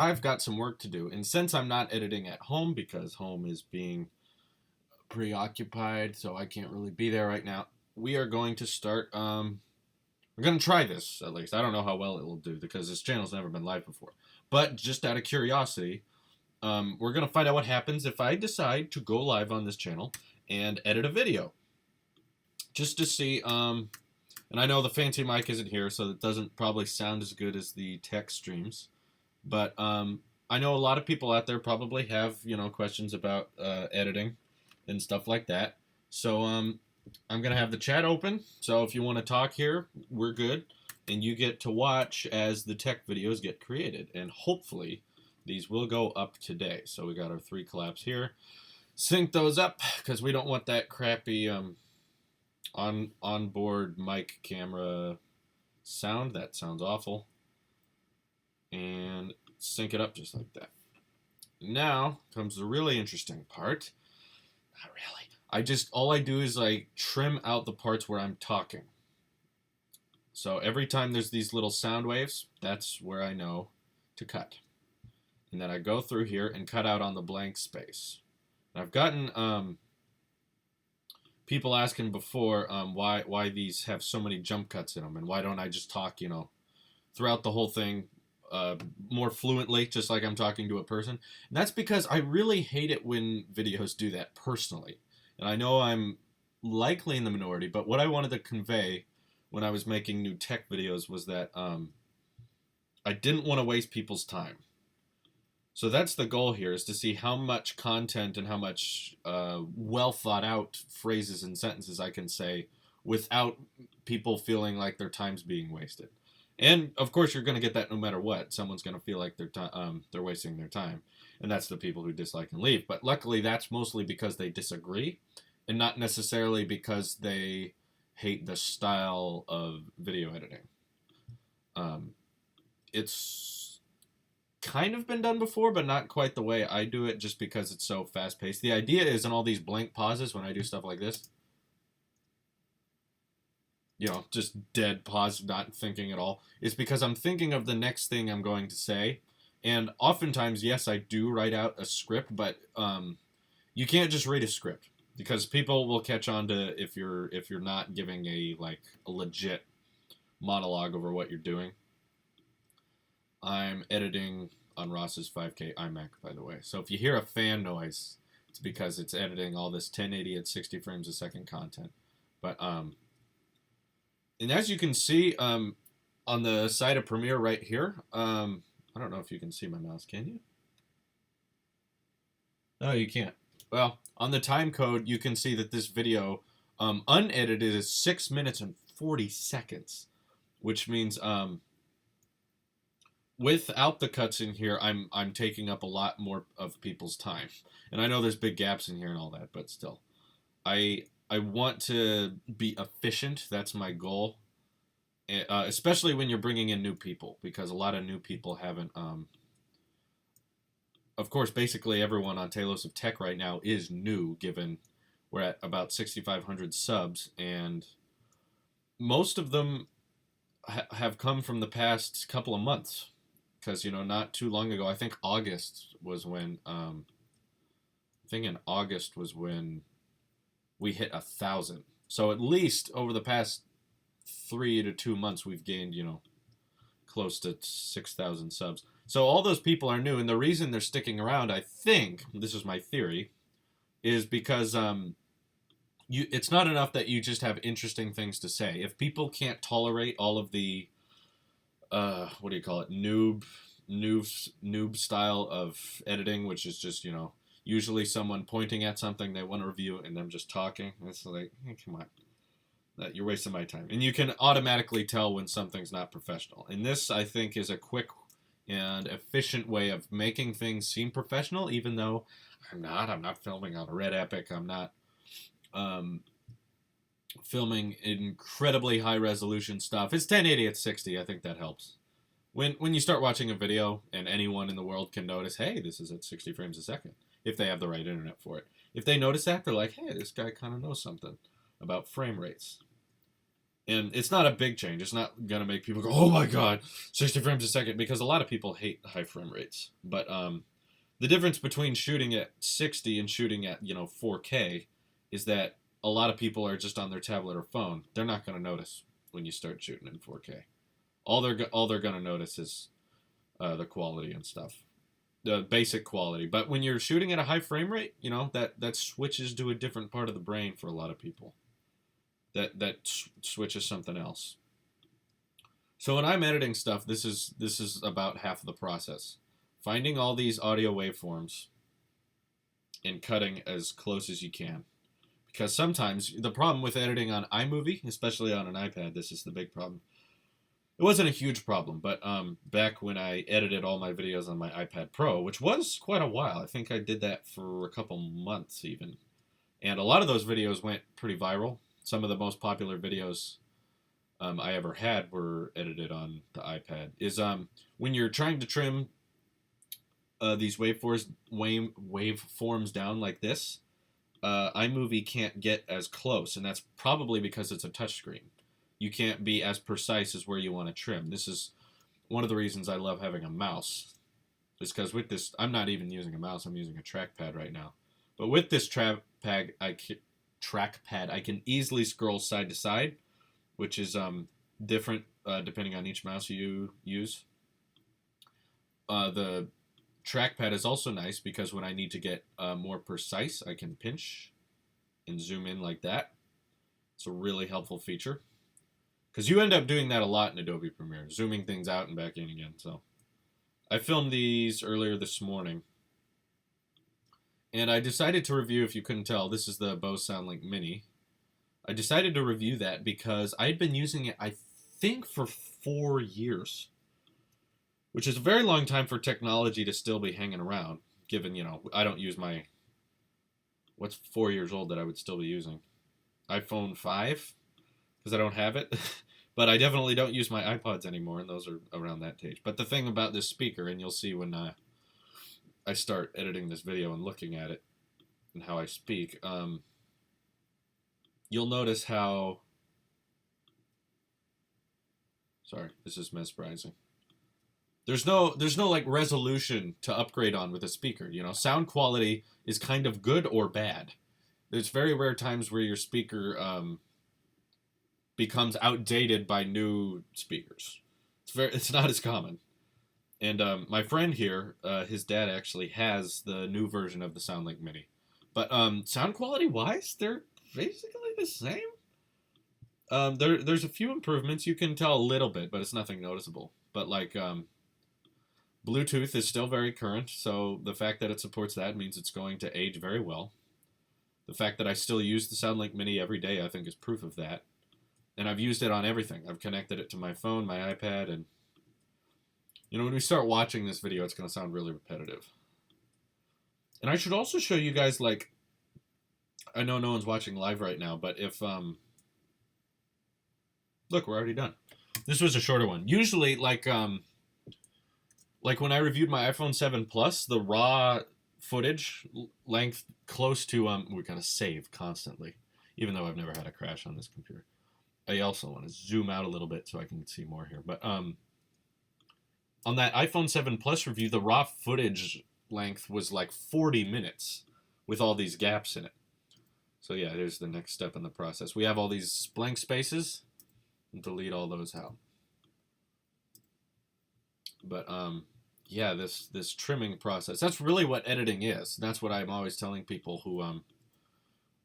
I've got some work to do. And since I'm not editing at home because home is being preoccupied, so I can't really be there right now, we are going to start. We're going to try this at least. I don't know how well it will do because this channel's never been live before. But just out of curiosity, we're going to find out what happens if I decide to go live on this channel and edit a video. Just to see, and I know the fancy mic isn't here, so it doesn't probably sound as good as the tech streams. But I know a lot of people out there probably have, questions about editing and stuff like that. So I'm going to have the chat open. So if you want to talk here, we're good. And you get to watch as the tech videos get created. And hopefully these will go up today. So we got our 3 collabs here. Sync those up because we don't want that crappy onboard mic camera sound. That sounds awful. And sync it up just like that. Now comes the really interesting part. Not really. All I do is I trim out the parts where I'm talking. So every time there's these little sound waves, that's where I know to cut. And then I go through here and cut out on the blank space. And I've gotten people asking before why these have so many jump cuts in them, and why don't I just talk, throughout the whole thing more fluently, just like I'm talking to a person. And that's because I really hate it when videos do that personally. And I know I'm likely in the minority, but what I wanted to convey when I was making new tech videos was that I didn't want to waste people's time. So that's the goal here, is to see how much content and how much well thought out phrases and sentences I can say without people feeling like their time's being wasted. And of course, you're going to get that no matter what. Someone's going to feel like they're wasting their time, and that's the people who dislike and leave. But luckily, that's mostly because they disagree, and not necessarily because they hate the style of video editing. It's kind of been done before, but not quite the way I do it, just because it's so fast-paced. The idea is in all these blank pauses when I do stuff like this, just dead pause, not thinking at all, is because I'm thinking of the next thing I'm going to say. And oftentimes, yes, I do write out a script, but you can't just read a script, because people will catch on to if you're not giving a legit monologue over what you're doing. I'm editing on Ross's 5K iMac, by the way. So if you hear a fan noise, it's because it's editing all this 1080 at 60 frames a second content. But and as you can see on the side of Premiere right here, I don't know if you can see my mouse, can you? No, you can't. Well, on the time code, you can see that this video, unedited, is 6 minutes and 40 seconds, which means without the cuts in here, I'm taking up a lot more of people's time. And I know there's big gaps in here and all that, but still, I want to be efficient. That's my goal. Especially when you're bringing in new people, because a lot of new people haven't. Of course, basically everyone on Talos of Tech right now is new, given we're at about 6,500 subs, and most of them have come from the past couple of months. Because, not too long ago, I think August was when. In August was when we hit 1,000. So at least over the past 3 to 2 months, we've gained, close to 6,000 subs. So all those people are new, and the reason they're sticking around, I think, this is my theory, is because it's not enough that you just have interesting things to say. If people can't tolerate all of the, what do you call it, noob style of editing, which is just, usually someone pointing at something they want to review and them just talking. It's like, hey, come on. You're wasting my time. And you can automatically tell when something's not professional. And this, I think, is a quick and efficient way of making things seem professional, even though I'm not filming on a Red Epic. I'm not filming incredibly high-resolution stuff. It's 1080 at 60. I think that helps. When you start watching a video and anyone in the world can notice, hey, this is at 60 frames a second, if they have the right internet for it. If they notice that, they're like, hey, this guy kind of knows something about frame rates. And it's not a big change. It's not going to make people go, oh my God, 60 frames a second, because a lot of people hate high frame rates. But the difference between shooting at 60 and shooting at, 4K is that a lot of people are just on their tablet or phone. They're not going to notice when you start shooting in 4K. All they're going to notice is the quality and stuff, the basic quality. But when you're shooting at a high frame rate, that switches to a different part of the brain for a lot of people. That switches something else. So when I'm editing stuff, this is about half of the process. Finding all these audio waveforms and cutting as close as you can. Because sometimes the problem with editing on iMovie, especially on an iPad, this is the big problem. It wasn't a huge problem, but back when I edited all my videos on my iPad Pro, which was quite a while, I think I did that for a couple months even. And a lot of those videos went pretty viral. Some of the most popular videos I ever had were edited on the iPad. Is when you're trying to trim these waveforms down like this, iMovie can't get as close, and that's probably because it's a touchscreen. You can't be as precise as where you want to trim. This is one of the reasons I love having a mouse. Is because with this, I'm not even using a mouse, I'm using a trackpad right now. But with this trackpad, I can easily scroll side to side, which is different depending on each mouse you use. The trackpad is also nice because when I need to get more precise, I can pinch and zoom in like that. It's a really helpful feature because you end up doing that a lot in Adobe Premiere, zooming things out and back in again. So I filmed these earlier this morning, and I decided to review, if you couldn't tell, this is the Bose SoundLink Mini. I decided to review that because I'd been using it, I think, for 4 years. Which is a very long time for technology to still be hanging around, given, I don't use my, what's 4 years old that I would still be using? iPhone 5, because I don't have it. But I definitely don't use my iPods anymore, and those are around that age. But the thing about this speaker, and you'll see when I start editing this video and looking at it and how I speak, you'll notice how, sorry, this is mesmerizing. There's no like resolution to upgrade on with a speaker. Sound quality is kind of good or bad. There's very rare times where your speaker becomes outdated by new speakers. It's not as common. And my friend here, his dad actually has the new version of the SoundLink Mini. But sound quality wise, they're basically the same. There's a few improvements. You can tell a little bit, but it's nothing noticeable. But like Bluetooth is still very current, so the fact that it supports that means it's going to age very well. The fact that I still use the SoundLink Mini every day, I think, is proof of that. And I've used it on everything. I've connected it to my phone, my iPad, and when we start watching this video, it's going to sound really repetitive. And I should also show you guys, like, I know no one's watching live right now, but if, look, we're already done. This was a shorter one. Usually, like when I reviewed my iPhone 7 Plus, the raw footage length close to, we gotta save constantly, even though I've never had a crash on this computer. I also want to zoom out a little bit so I can see more here. But on that iPhone 7 Plus review, the raw footage length was like 40 minutes with all these gaps in it. So yeah, there's the next step in the process. We have all these blank spaces, and delete all those out. But yeah, this trimming process, that's really what editing is. That's what I'm always telling people who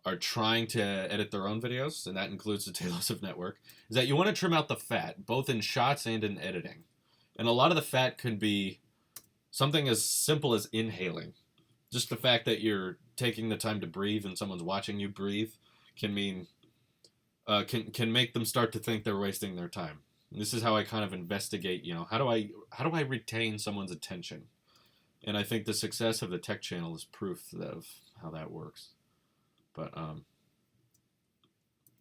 are trying to edit their own videos, and that includes the Talos of Network, is that you want to trim out the fat, both in shots and in editing. And a lot of the fat could be something as simple as inhaling. Just the fact that you're taking the time to breathe and someone's watching you breathe can mean can make them start to think they're wasting their time. And this is how I kind of investigate, how do I retain someone's attention? And I think the success of the tech channel is proof of how that works. But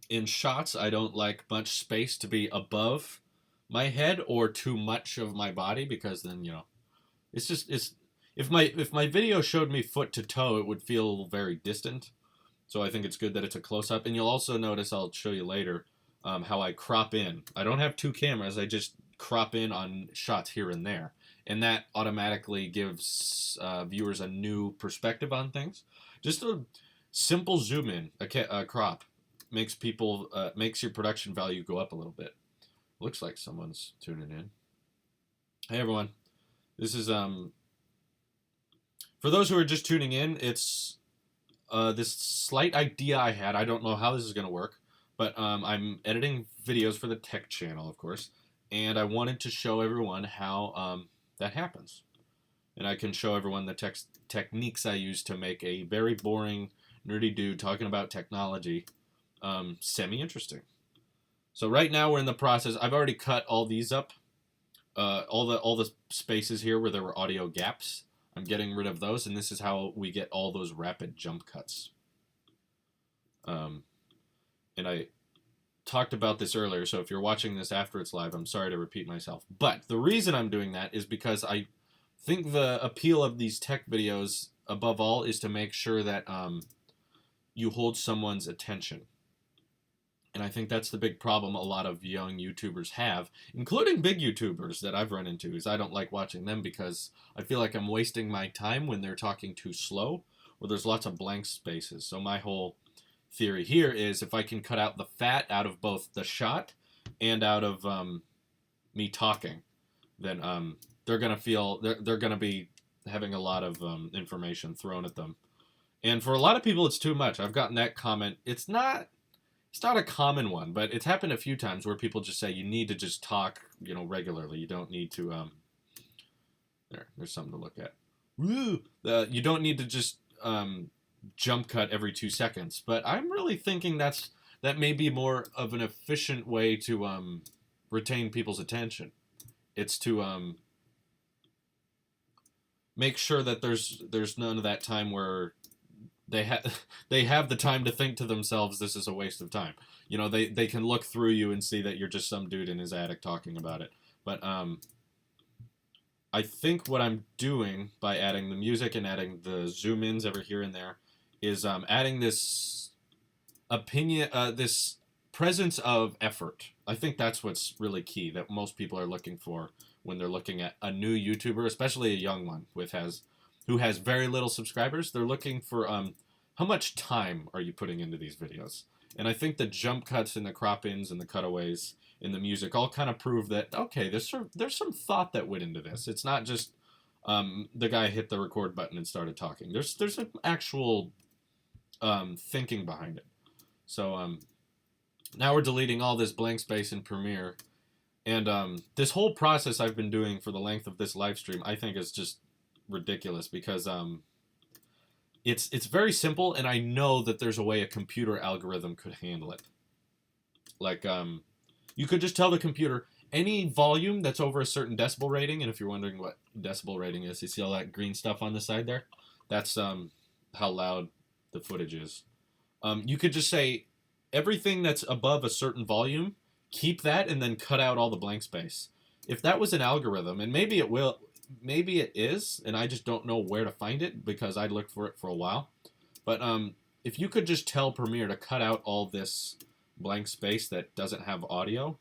in shots, I don't like much space to be above my head or too much of my body, because then, it's if my video showed me foot to toe, it would feel very distant. So I think it's good that it's a close up. And you'll also notice, I'll show you later, how I crop in. I don't have two cameras. I just crop in on shots here and there. And that automatically gives viewers a new perspective on things. Just a simple zoom in, a crop, makes makes your production value go up a little bit. Looks like someone's tuning in. Hey everyone, this is for those who are just tuning in. It's this slight idea I had. I don't know how this is gonna work, but I'm editing videos for the tech channel, of course, and I wanted to show everyone how that happens. And I can show everyone the techniques I use to make a very boring, nerdy dude talking about technology semi-interesting. So right now we're in the process. I've already cut all these up, all the spaces here where there were audio gaps. I'm getting rid of those, and this is how we get all those rapid jump cuts. And I talked about this earlier, so if you're watching this after it's live, I'm sorry to repeat myself. But the reason I'm doing that is because I think the appeal of these tech videos, above all, is to make sure that you hold someone's attention. And I think that's the big problem a lot of young YouTubers have, including big YouTubers that I've run into, is I don't like watching them because I feel like I'm wasting my time when they're talking too slow or there's lots of blank spaces. So my whole theory here is if I can cut out the fat out of both the shot and out of me talking, then they're gonna feel they're gonna be having a lot of information thrown at them. And for a lot of people, it's too much. I've gotten that comment. It's not a common one, but it's happened a few times where people just say you need to just talk, regularly. You don't need to there's something to look at. Woo! You don't need to just jump cut every 2 seconds. But I'm really thinking that may be more of an efficient way to retain people's attention. It's to make sure that there's none of that time where they have the time to think to themselves, this is a waste of time. They can look through you and see that you're just some dude in his attic talking about it. But I think what I'm doing by adding the music and adding the zoom ins every here and there is adding this this presence of effort. I think that's what's really key, that most people are looking for when they're looking at a new YouTuber, especially a young one who has very little subscribers. They're looking for how much time are you putting into these videos? And I think the jump cuts and the crop ins and the cutaways in the music all kind of prove that, okay, there's some thought that went into this. It's not just the guy hit the record button and started talking. There's an actual thinking behind it. So now we're deleting all this blank space in Premiere. And this whole process I've been doing for the length of this live stream, I think is just ridiculous because it's very simple, and I know that there's a way a computer algorithm could handle it. Like you could just tell the computer any volume that's over a certain decibel rating, and if you're wondering what decibel rating is, you see all that green stuff on the side there? That's how loud the footage is. You could just say everything that's above a certain volume, keep that, and then cut out all the blank space. If that was an algorithm, and maybe it is, and I just don't know where to find it because I looked for it for a while. But if you could just tell Premiere to cut out all this blank space that doesn't have audio,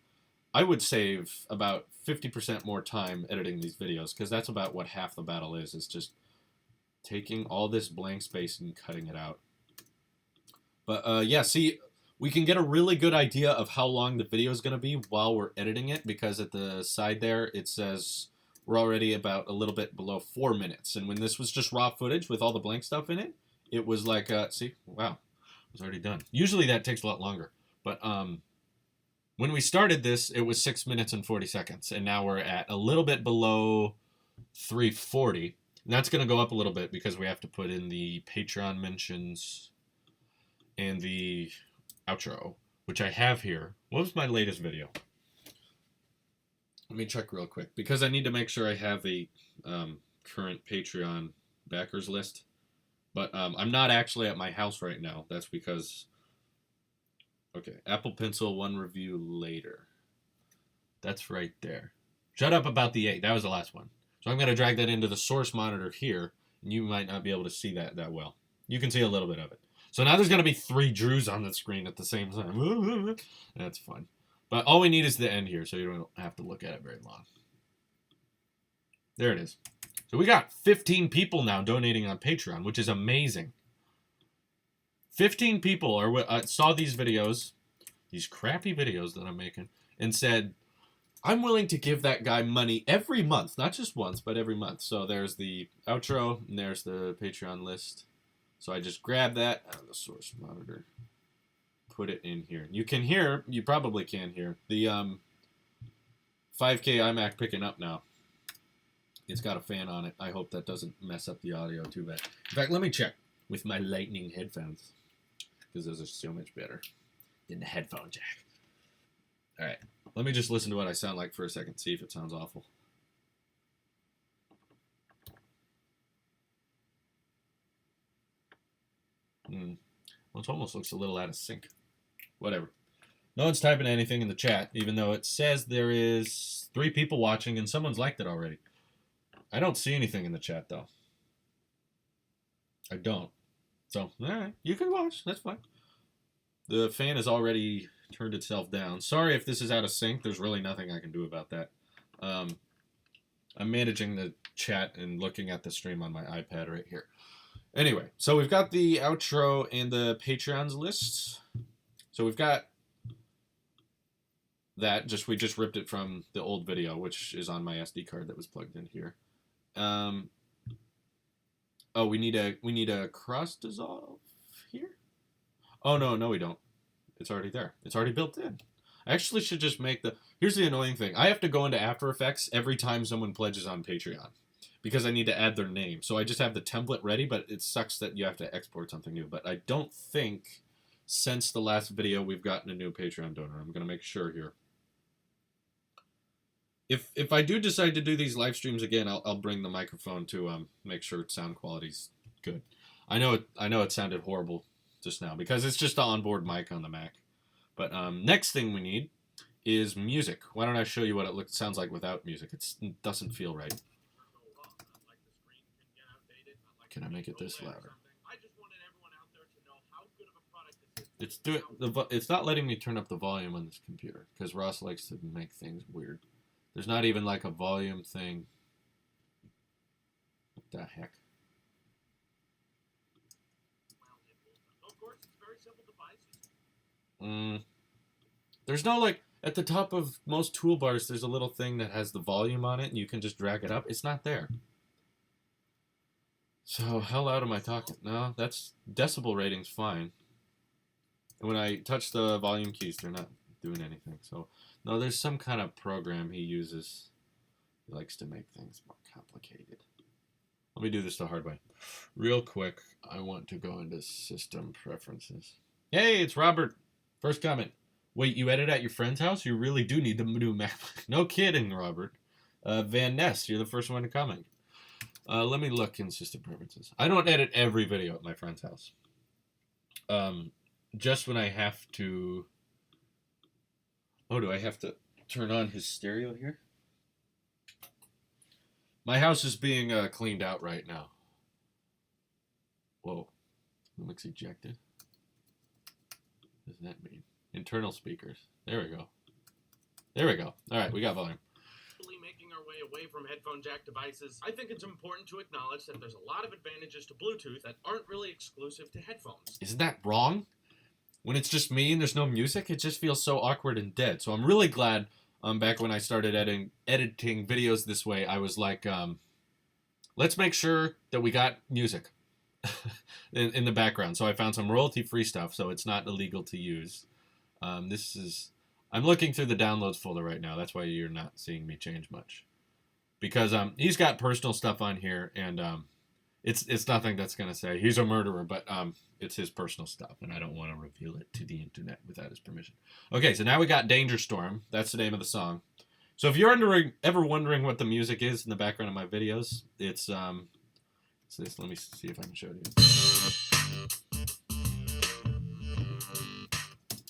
I would save about 50% more time editing these videos, because that's about what half the battle is just taking all this blank space and cutting it out. But yeah, see, we can get a really good idea of how long the video is going to be while we're editing it, because at the side there it says we're already about a little bit below 4 minutes. And when this was just raw footage with all the blank stuff in it, it was like, see, wow, it was already done. Usually that takes a lot longer. But when we started this, it was 6 minutes and 40 seconds. And now we're at a little bit below 3:40. And that's going to go up a little bit because we have to put in the Patreon mentions and the outro, which I have here. What was my latest video? Let me check real quick, because I need to make sure I have a current Patreon backers list. But I'm not actually at my house right now. That's because... Okay, Apple Pencil 1 review later. That's right there. Shut up about the 8. That was the last one. So I'm going to drag that into the source monitor here, and you might not be able to see that well. You can see a little bit of it. So now there's going to be 3 Drews on the screen at the same time. That's fun. But all we need is the end here, so you don't have to look at it very long. There it is. So we got 15 people now donating on Patreon, which is amazing. 15 people saw these videos, these crappy videos that I'm making, and said, I'm willing to give that guy money every month. Not just once, but every month. So there's the outro, and there's the Patreon list. So I just grabbed that out of the source monitor. Put it in here. You can hear, you probably can hear, the 5K iMac picking up now. It's got a fan on it. I hope that doesn't mess up the audio too bad. In fact, let me check with my lightning headphones, because those are so much better than the headphone jack. All right, let me just listen to what I sound like for a second, see if it sounds awful. Well, it almost looks a little out of sync. Whatever. No one's typing anything in the chat, even though it says there is 3 people watching and someone's liked it already. I don't see anything in the chat, though. I don't. So, alright, you can watch. That's fine. The fan has already turned itself down. Sorry if this is out of sync. There's really nothing I can do about that. I'm managing the chat and looking at the stream on my iPad right here. Anyway, so we've got the outro and the Patreons list. So we've got that. We just ripped it from the old video, which is on my SD card that was plugged in here. Oh, we need a cross dissolve here. Oh no, we don't. It's already there. It's already built in. I actually should just make the. Here's the annoying thing. I have to go into After Effects every time someone pledges on Patreon, because I need to add their name. So I just have the template ready, but it sucks that you have to export something new. But I don't think since the last video we've gotten a new Patreon donor. I'm going to make sure here. If I do decide to do these live streams again, I'll bring the microphone to make sure sound quality's good. I know it sounded horrible just now because it's just the onboard mic on the Mac. But next thing we need is music. Why don't I show you what it sounds like without music? It doesn't feel right. Can I make it this louder? It's not letting me turn up the volume on this computer because Ross likes to make things weird. There's not even like a volume thing. What the heck? There's no like at the top of most toolbars. There's a little thing that has the volume on it, and you can just drag it up. It's not there. So how loud am I talking? No, that's decibel rating's fine. And when I touch the volume keys, they're not doing anything. So no, there's some kind of program he uses. He likes to make things more complicated. Let me do this the hard way. Real quick, I want to go into system preferences. Hey, it's Robert. First comment. Wait, you edit at your friend's house? You really do need the new Mac. No kidding, Robert. Van Ness, you're the first one to comment. Let me look in system preferences. I don't edit every video at my friend's house. Just when I have to... Oh, do I have to turn on his stereo here? My house is being cleaned out right now. Whoa. It looks ejected. What does that mean? Internal speakers. There we go. There we go. All right, we got volume. Making our way away from headphone jack devices, I think it's important to acknowledge that there's a lot of advantages to Bluetooth that aren't really exclusive to headphones. Isn't that wrong? When it's just me and there's no music, it just feels so awkward and dead. So I'm really glad back when I started editing videos this way, I was like, let's make sure that we got music in the background. So I found some royalty-free stuff, so it's not illegal to use. I'm looking through the downloads folder right now. That's why you're not seeing me change much. Because he's got personal stuff on here, and it's nothing that's going to say he's a murderer, but it's his personal stuff, and I don't want to reveal it to the internet without his permission. Okay, so now we got Danger Storm. That's the name of the song. So if you're ever wondering what the music is in the background of my videos, it's this. Let me see if I can show you.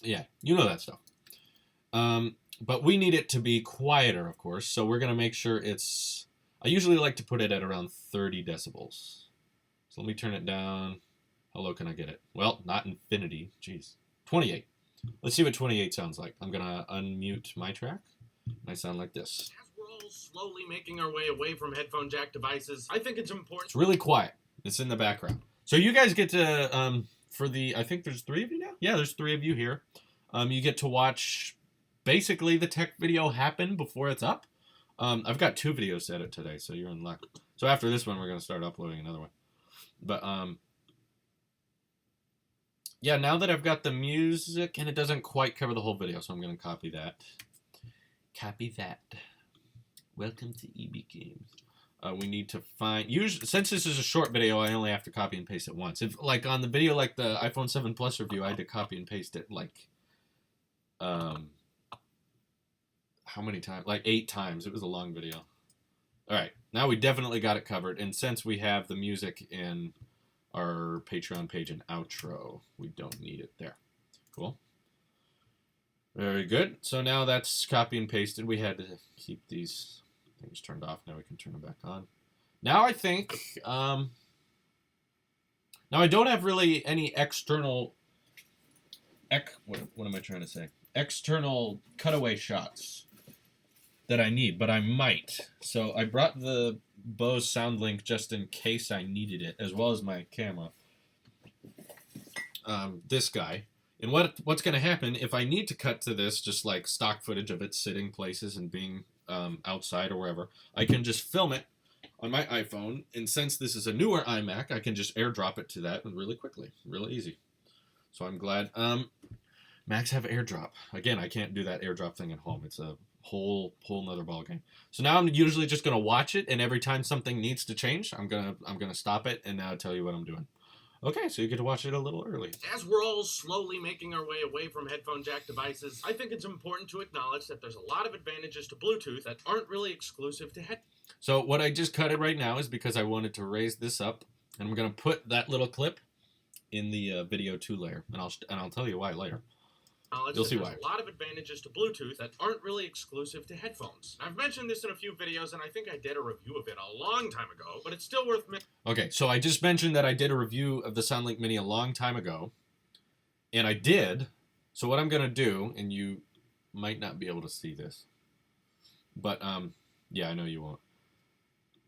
Yeah, you know that stuff. But we need it to be quieter, of course, so we're going to make sure it's... I usually like to put it at around 30 decibels. So let me turn it down. How low can I get it? Well, not infinity. Jeez. 28. Let's see what 28 sounds like. I'm going to unmute my track. I sound like this. As we're all slowly making our way away from headphone jack devices, I think it's important. It's really quiet. It's in the background. So you guys get to, for the, I think there's 3 of you now? Yeah, there's 3 of you here. You get to watch basically the tech video happen before it's up. I've got 2 videos to edit today, so you're in luck. So after this one, we're going to start uploading another one. But, yeah, now that I've got the music, and it doesn't quite cover the whole video, so I'm going to copy that. Copy that. Welcome to EB Games. We need to find... Since this is a short video, I only have to copy and paste it once. If, like, on the video, like the iPhone 7 Plus review, I had to copy and paste it, like... how many times? Like 8 times. It was a long video. Alright, now we definitely got it covered. And since we have the music in our Patreon page and outro, we don't need it there. Cool. Very good. So now that's copy and pasted. We had to keep these things turned off. Now we can turn them back on. Now I think... now I don't have really any external... what am I trying to say? External cutaway shots that I need, but I might. So I brought the Bose SoundLink just in case I needed it, as well as my camera. This guy. And what's going to happen if I need to cut to this, just like stock footage of it sitting places and being outside or wherever, I can just film it on my iPhone. And since this is a newer iMac, I can just airdrop it to that really quickly, really easy. So I'm glad. Macs have AirDrop. Again, I can't do that AirDrop thing at home. It's a whole nother ballgame. So now I'm usually just gonna watch it, and every time something needs to change, I'm gonna stop it and tell you what I'm doing. Okay, so you get to watch it a little early. As we're all slowly making our way away from headphone jack devices, I think it's important to acknowledge that there's a lot of advantages to Bluetooth that aren't really exclusive to So what I just cut it right now is because I wanted to raise this up, and I'm gonna put that little clip in the video 2 layer, and I'll tell you why later. You'll see why. There's a lot of advantages to Bluetooth that aren't really exclusive to headphones. I've mentioned this in a few videos, and I think I did a review of it a long time ago, but it's still worth mentioning. Okay, so I just mentioned that I did a review of the SoundLink Mini a long time ago, and I did. So what I'm going to do, and you might not be able to see this, but yeah, I know you won't.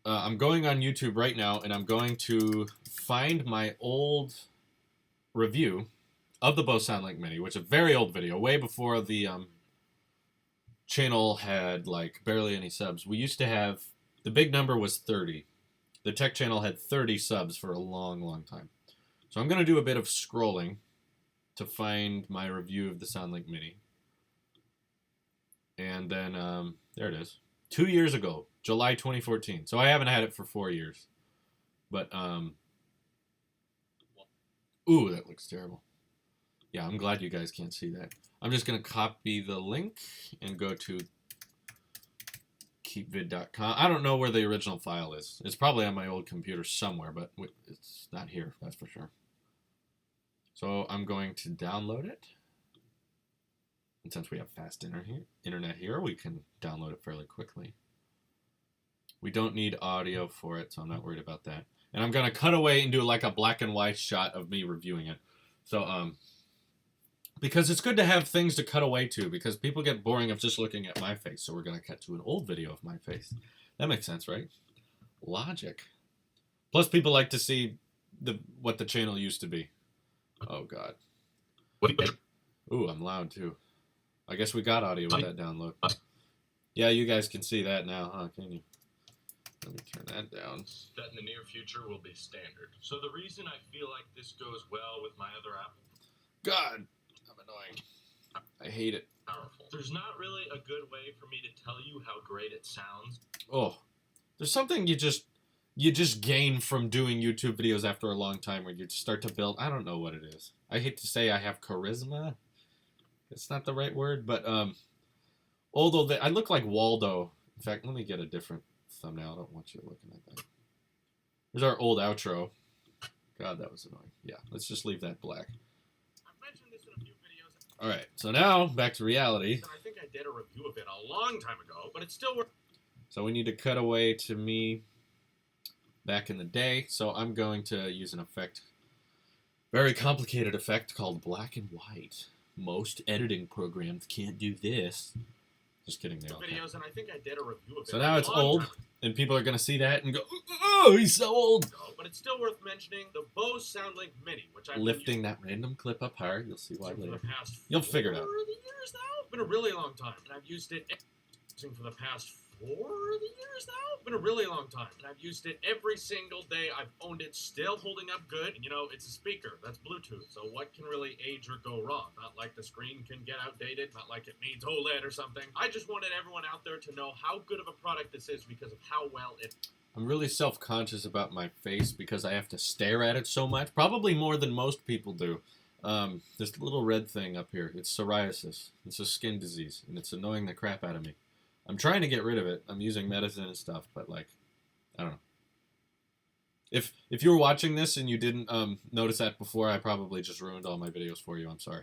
I'm going on YouTube right now, and I'm going to find my old review of the Bose SoundLink Mini, which is a very old video, way before the channel had like barely any subs. We used to have, the big number was 30. The tech channel had 30 subs for a long time. So I'm going to do a bit of scrolling to find my review of the SoundLink Mini. And then, there it is. 2 years ago, July 2014. So I haven't had it for 4 years. But, ooh, that looks terrible. Yeah, I'm glad you guys can't see that. I'm just going to copy the link and go to keepvid.com. I don't know where the original file is. It's probably on my old computer somewhere, but it's not here, that's for sure. So I'm going to download it. And since we have fast internet here, we can download it fairly quickly. We don't need audio for it, so I'm not worried about that. And I'm going to cut away and do like a black and white shot of me reviewing it. So, because it's good to have things to cut away to, because people get boring of just looking at my face, so we're going to cut to an old video of my face. That makes sense, right? Logic. Plus, people like to see what the channel used to be. Oh, God. Ooh, I'm loud, too. I guess we got audio with that download. Yeah, you guys can see that now, huh? Can you? Let me turn that down. That in the near future will be standard. So the reason I feel like this goes well with my other app... God! I'm annoying. I hate it. Powerful. There's not really a good way for me to tell you how great it sounds. Oh, there's something you just gain from doing YouTube videos after a long time, where you start to build. I don't know what it is. I hate to say I have charisma. It's not the right word, but although I look like Waldo. In fact, let me get a different thumbnail. I don't want you looking at that. Here's our old outro. God, that was annoying. Yeah, let's just leave that black. All right, so now back to reality. I think I did a review of it a long time ago, but it's still worth. So we need to cut away to me back in the day. So I'm going to use an effect very complicated effect called black and white. Most editing programs can't do this. Just kidding, they all can. Videos, and I think I did a review of it. So now it's a long old, time and people are going to see that and go, oh, he's so old. ago, but it's still worth mentioning the Bose SoundLink Mini, which I've Lifting that random clip up higher, you'll see why for later. the past You'll figure it out. 4 years now. It's been a really long time, and I've used it for the past 4 years now. It's been a really long time, and I've used it every single day. I've owned it, still holding up good. And, you know, it's a speaker that's Bluetooth, so what can really age or go wrong? Not like the screen can get outdated, not like it needs OLED or something. I just wanted everyone out there to know how good of a product this is because of how well it. I'm really self-conscious about my face because I have to stare at it so much, probably more than most people do. This little red thing up here, it's psoriasis. It's a skin disease, and it's annoying the crap out of me. I'm trying to get rid of it. I'm using medicine and stuff, but like, I don't know. If you were watching this and you didn't notice that before, I probably just ruined all my videos for you. I'm sorry.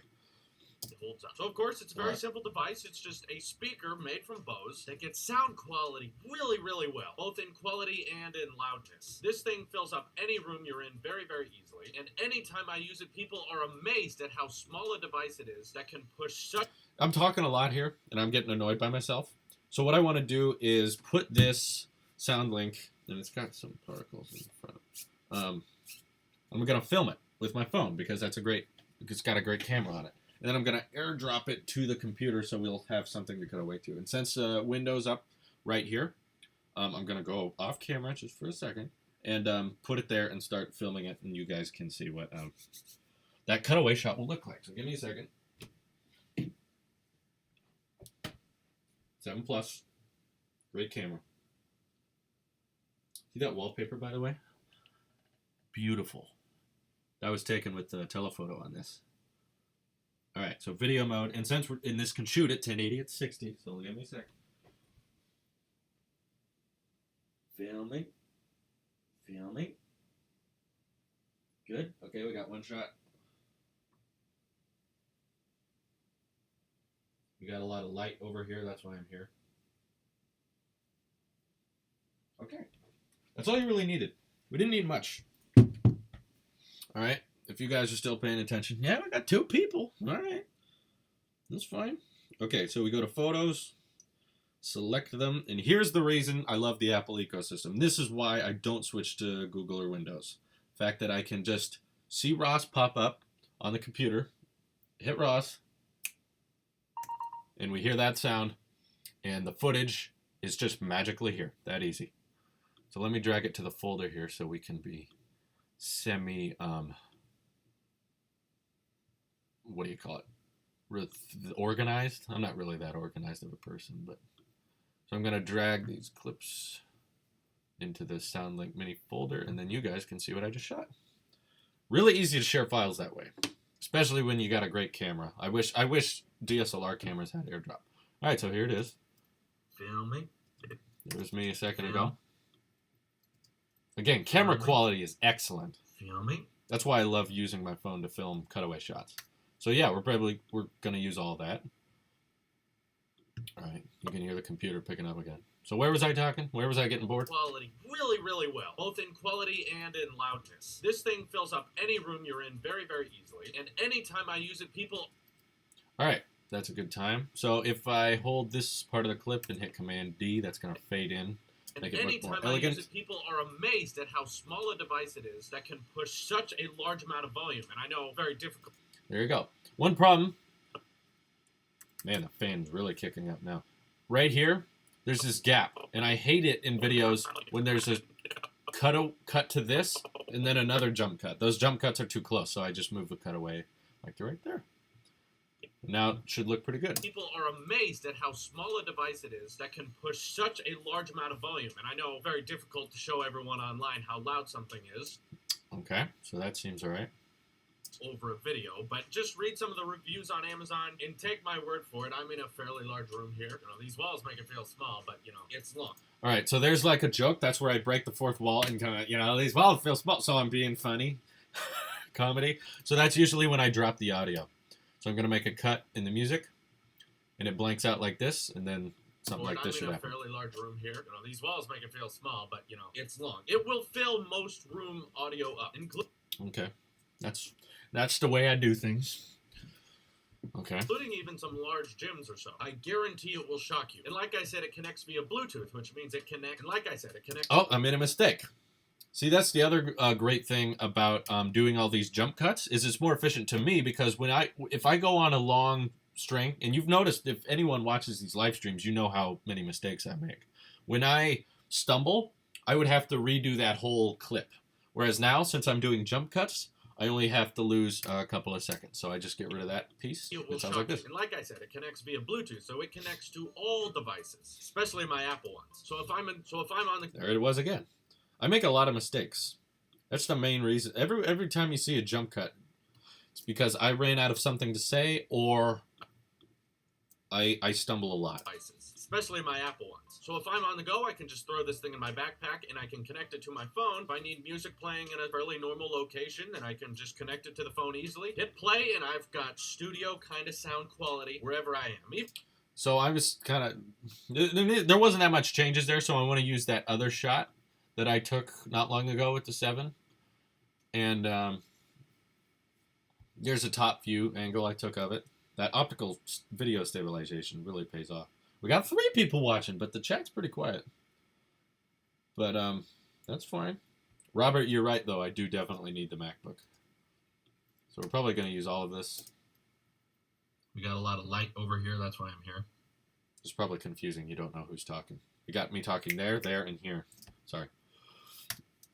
Holds up. So of course it's a very simple device. It's just a speaker made from Bose that gets sound quality really, really well, both in quality and in loudness. This thing fills up any room you're in very, very easily, and anytime I use it, people are amazed at how small a device it is that can push such. I'm talking a lot here, and I'm getting annoyed by myself. So what I want to do is put this SoundLink, and it's got some particles in the front. I'm going to film it with my phone because it's got a great camera on it. And then I'm going to airdrop it to the computer so we'll have something to cut away to. And since Windows up right here, I'm going to go off camera just for a second and put it there and start filming it, and you guys can see what that cutaway shot will look like. So give me a second. 7 Plus, great camera. See that wallpaper, by the way? Beautiful. That was taken with the telephoto on this. All right, so video mode, and since this can shoot at 1080 at 60, so give me a sec. Filming. Good. Okay, we got one shot. We got a lot of light over here, that's why I'm here. Okay. That's all you really needed. We didn't need much. All right. If you guys are still paying attention, yeah, we got 2 people. All right. That's fine. Okay, so we go to Photos, select them, and here's the reason I love the Apple ecosystem. This is why I don't switch to Google or Windows. The fact that I can just see Ross pop up on the computer, hit Ross, and we hear that sound, and the footage is just magically here. That easy. So let me drag it to the folder here so we can be semi, what do you call it? Organized? I'm not really that organized of a person, but so I'm going to drag these clips into the SoundLink Mini folder, and then you guys can see what I just shot. Really easy to share files that way, especially when you got a great camera. I wish DSLR cameras had AirDrop. All right, so here it is. Filming. There was me a second ago. Again, camera quality is excellent. Filming. That's why I love using my phone to film cutaway shots. So yeah, we're going to use all that. All right, you can hear the computer picking up again. So where was I talking? Where was I getting bored? Quality really, really well, both in quality and in loudness. This thing fills up any room you're in very, very easily, and anytime I use it, people. All right, that's a good time. So if I hold this part of the clip and hit Command D, that's going to fade in. And anytime I use it, people are amazed at how small a device it is that can push such a large amount of volume. And I know, very difficult. There you go. One problem. Man, the fan's really kicking up now. Right here, there's this gap. And I hate it in videos when there's a cut to this and then another jump cut. Those jump cuts are too close, so I just move the cut away like right there. Now it should look pretty good. People are amazed at how small a device it is that can push such a large amount of volume. And I know, very difficult to show everyone online how loud something is. Okay, so that seems all right. Over a video, but just read some of the reviews on Amazon and take my word for it. I'm in a fairly large room here. You know, these walls make it feel small, but, you know, it's long. All right, so there's like a joke. That's where I break the fourth wall and kind of, you know, these walls feel small, so I'm being funny. Comedy. So that's usually when I drop the audio. So I'm going to make a cut in the music, and it blanks out like this, and then something like this should happen. I'm in a fairly large room here. You know, these walls make it feel small, but, you know, it's long. It will fill most room audio up. Okay. That's the way I do things. Okay. Including even some large gyms or so. I guarantee it will shock you. And like I said, it connects via Bluetooth, which means it connects. And like I said, it connects. Oh, I made a mistake. See, that's the other great thing about doing all these jump cuts is it's more efficient to me because if I go on a long string, and you've noticed if anyone watches these live streams, you know how many mistakes I make. When I stumble, I would have to redo that whole clip. Whereas now, since I'm doing jump cuts, I only have to lose a couple of seconds. So I just get rid of that piece. It sounds like this. And like I said, it connects via Bluetooth, so it connects to all devices, especially my Apple ones. So if I'm on the There it was again. I make a lot of mistakes. That's the main reason. Every time you see a jump cut, it's because I ran out of something to say or I stumble a lot. devices, especially my Apple ones. So if I'm on the go, I can just throw this thing in my backpack and I can connect it to my phone. If I need music playing in a fairly normal location, then I can just connect it to the phone easily. Hit play, and I've got studio kind of sound quality wherever I am. So I was kind of... There wasn't that much changes there, so I want to use that other shot that I took not long ago with the 7. And there's a top view angle I took of it. That optical video stabilization really pays off. We got 3 people watching, but the chat's pretty quiet. But that's fine. Robert, you're right, though. I do definitely need the MacBook. So we're probably going to use all of this. We got a lot of light over here. That's why I'm here. It's probably confusing. You don't know who's talking. You got me talking there, and here. Sorry.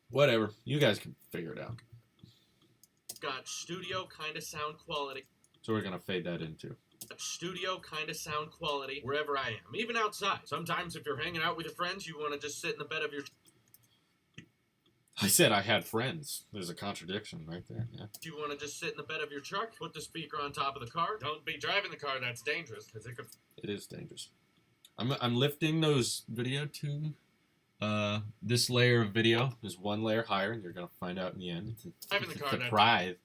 Whatever. You guys can figure it out. Got studio kind of sound quality. So we're going to fade that into. Studio kind of sound quality wherever I am, even outside. Sometimes if you're hanging out with your friends, you want to just sit in the bed of your... I said I had friends. There's a contradiction right there. Yeah. You want to just sit in the bed of your truck, put the speaker on top of the car. Don't be driving the car. That's dangerous because it could... It is dangerous. I'm lifting those video to this layer of video is one layer higher, and you're going to find out in the end. Driving the car, surprise.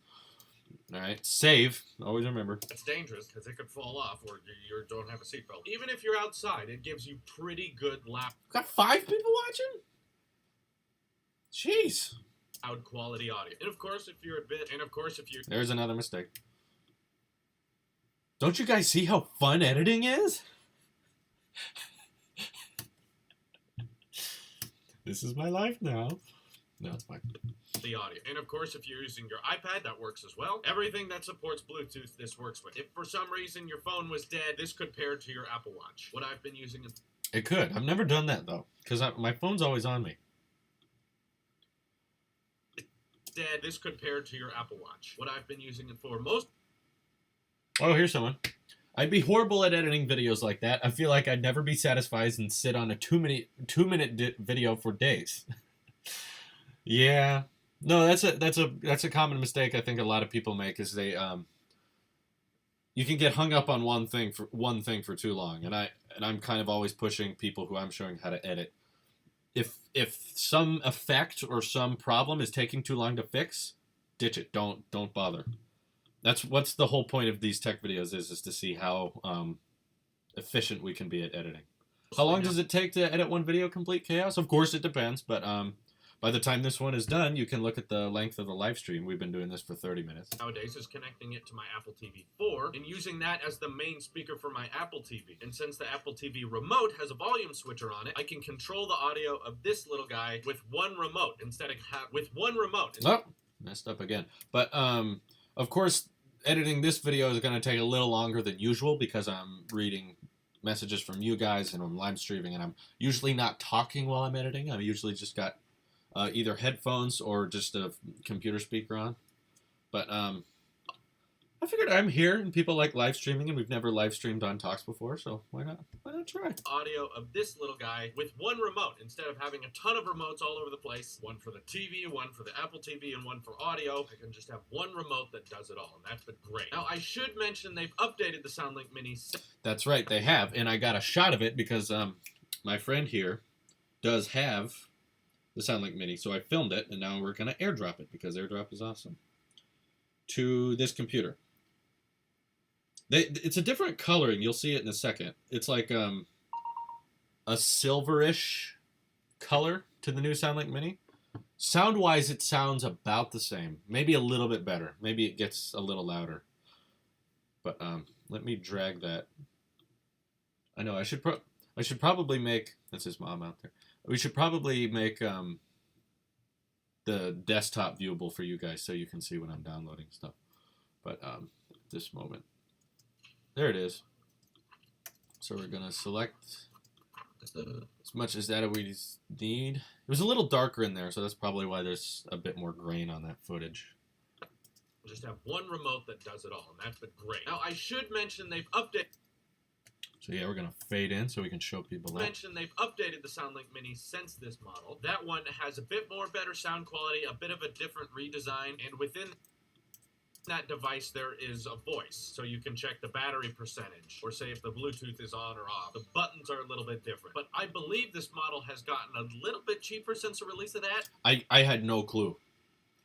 All right, save. Always remember. That's dangerous because it could fall off or you don't have a seatbelt. Even if you're outside, it gives you pretty good Got 5 people watching? Jeez. Loud quality audio. And of course, if you're There's another mistake. Don't you guys see how fun editing is? This is my life now. No, it's fine. The audio. And of course, if you're using your iPad, that works as well. Everything that supports Bluetooth, this works with. If for some reason your phone was dead, this could pair to your Apple Watch. What I've been using... It could. I've never done that, though, because my phone's always on me. Dead, this could pair to your Apple Watch. What I've been using it for most... Oh, here's someone. I'd be horrible at editing videos like that. I feel like I'd never be satisfied and sit on a 2-minute video for days. Yeah. No, that's a common mistake I think a lot of people make is they you can get hung up on one thing for too long, and I'm kind of always pushing people who I'm showing how to edit. If some effect or some problem is taking too long to fix, ditch it. Don't bother. What's the whole point of these tech videos is to see how efficient we can be at editing. How long does it take to edit one video, Complete Chaos? Of course it depends, but by the time this one is done, you can look at the length of the live stream. We've been doing this for 30 minutes. Nowadays is connecting it to my Apple TV 4 and using that as the main speaker for my Apple TV. And since the Apple TV remote has a volume switcher on it, I can control the audio of this little guy with one remote instead of with one remote. Oh, messed up again. But of course, editing this video is going to take a little longer than usual because I'm reading messages from you guys and I'm live streaming, and I'm usually not talking while I'm editing. I'm usually just got either headphones or just a computer speaker on. But I figured I'm here and people like live streaming, and we've never live streamed on Talks before, so why not try? Audio of this little guy with one remote instead of having a ton of remotes all over the place. One for the TV, one for the Apple TV, and one for audio. I can just have one remote that does it all, and that's been great. Now, I should mention they've updated the SoundLink Mini. That's right, they have, and I got a shot of it because my friend here does have the SoundLink Mini, so I filmed it, and now we're going to airdrop it because airdrop is awesome to this computer. It's a different coloring. You'll see it in a second. It's like a silverish color to the new SoundLink Mini. Sound-wise, it sounds about the same. Maybe a little bit better. Maybe it gets a little louder. But let me drag that. I know I should probably make. That's his mom out there. We should probably make the desktop viewable for you guys so you can see when I'm downloading stuff. But at this moment, there it is. So we're gonna select as much as that we need. It was a little darker in there, so that's probably why there's a bit more grain on that footage. Just have one remote that does it all, and that's been great. Now, I should mention they've updated. So yeah, we're gonna fade in so we can show people that. They've updated the SoundLink Mini since this model. That one has a bit more better sound quality, a bit of a different redesign, and within that device there is a voice, so you can check the battery percentage, or say if the Bluetooth is on or off. The buttons are a little bit different, but I believe this model has gotten a little bit cheaper since the release of that. I had no clue.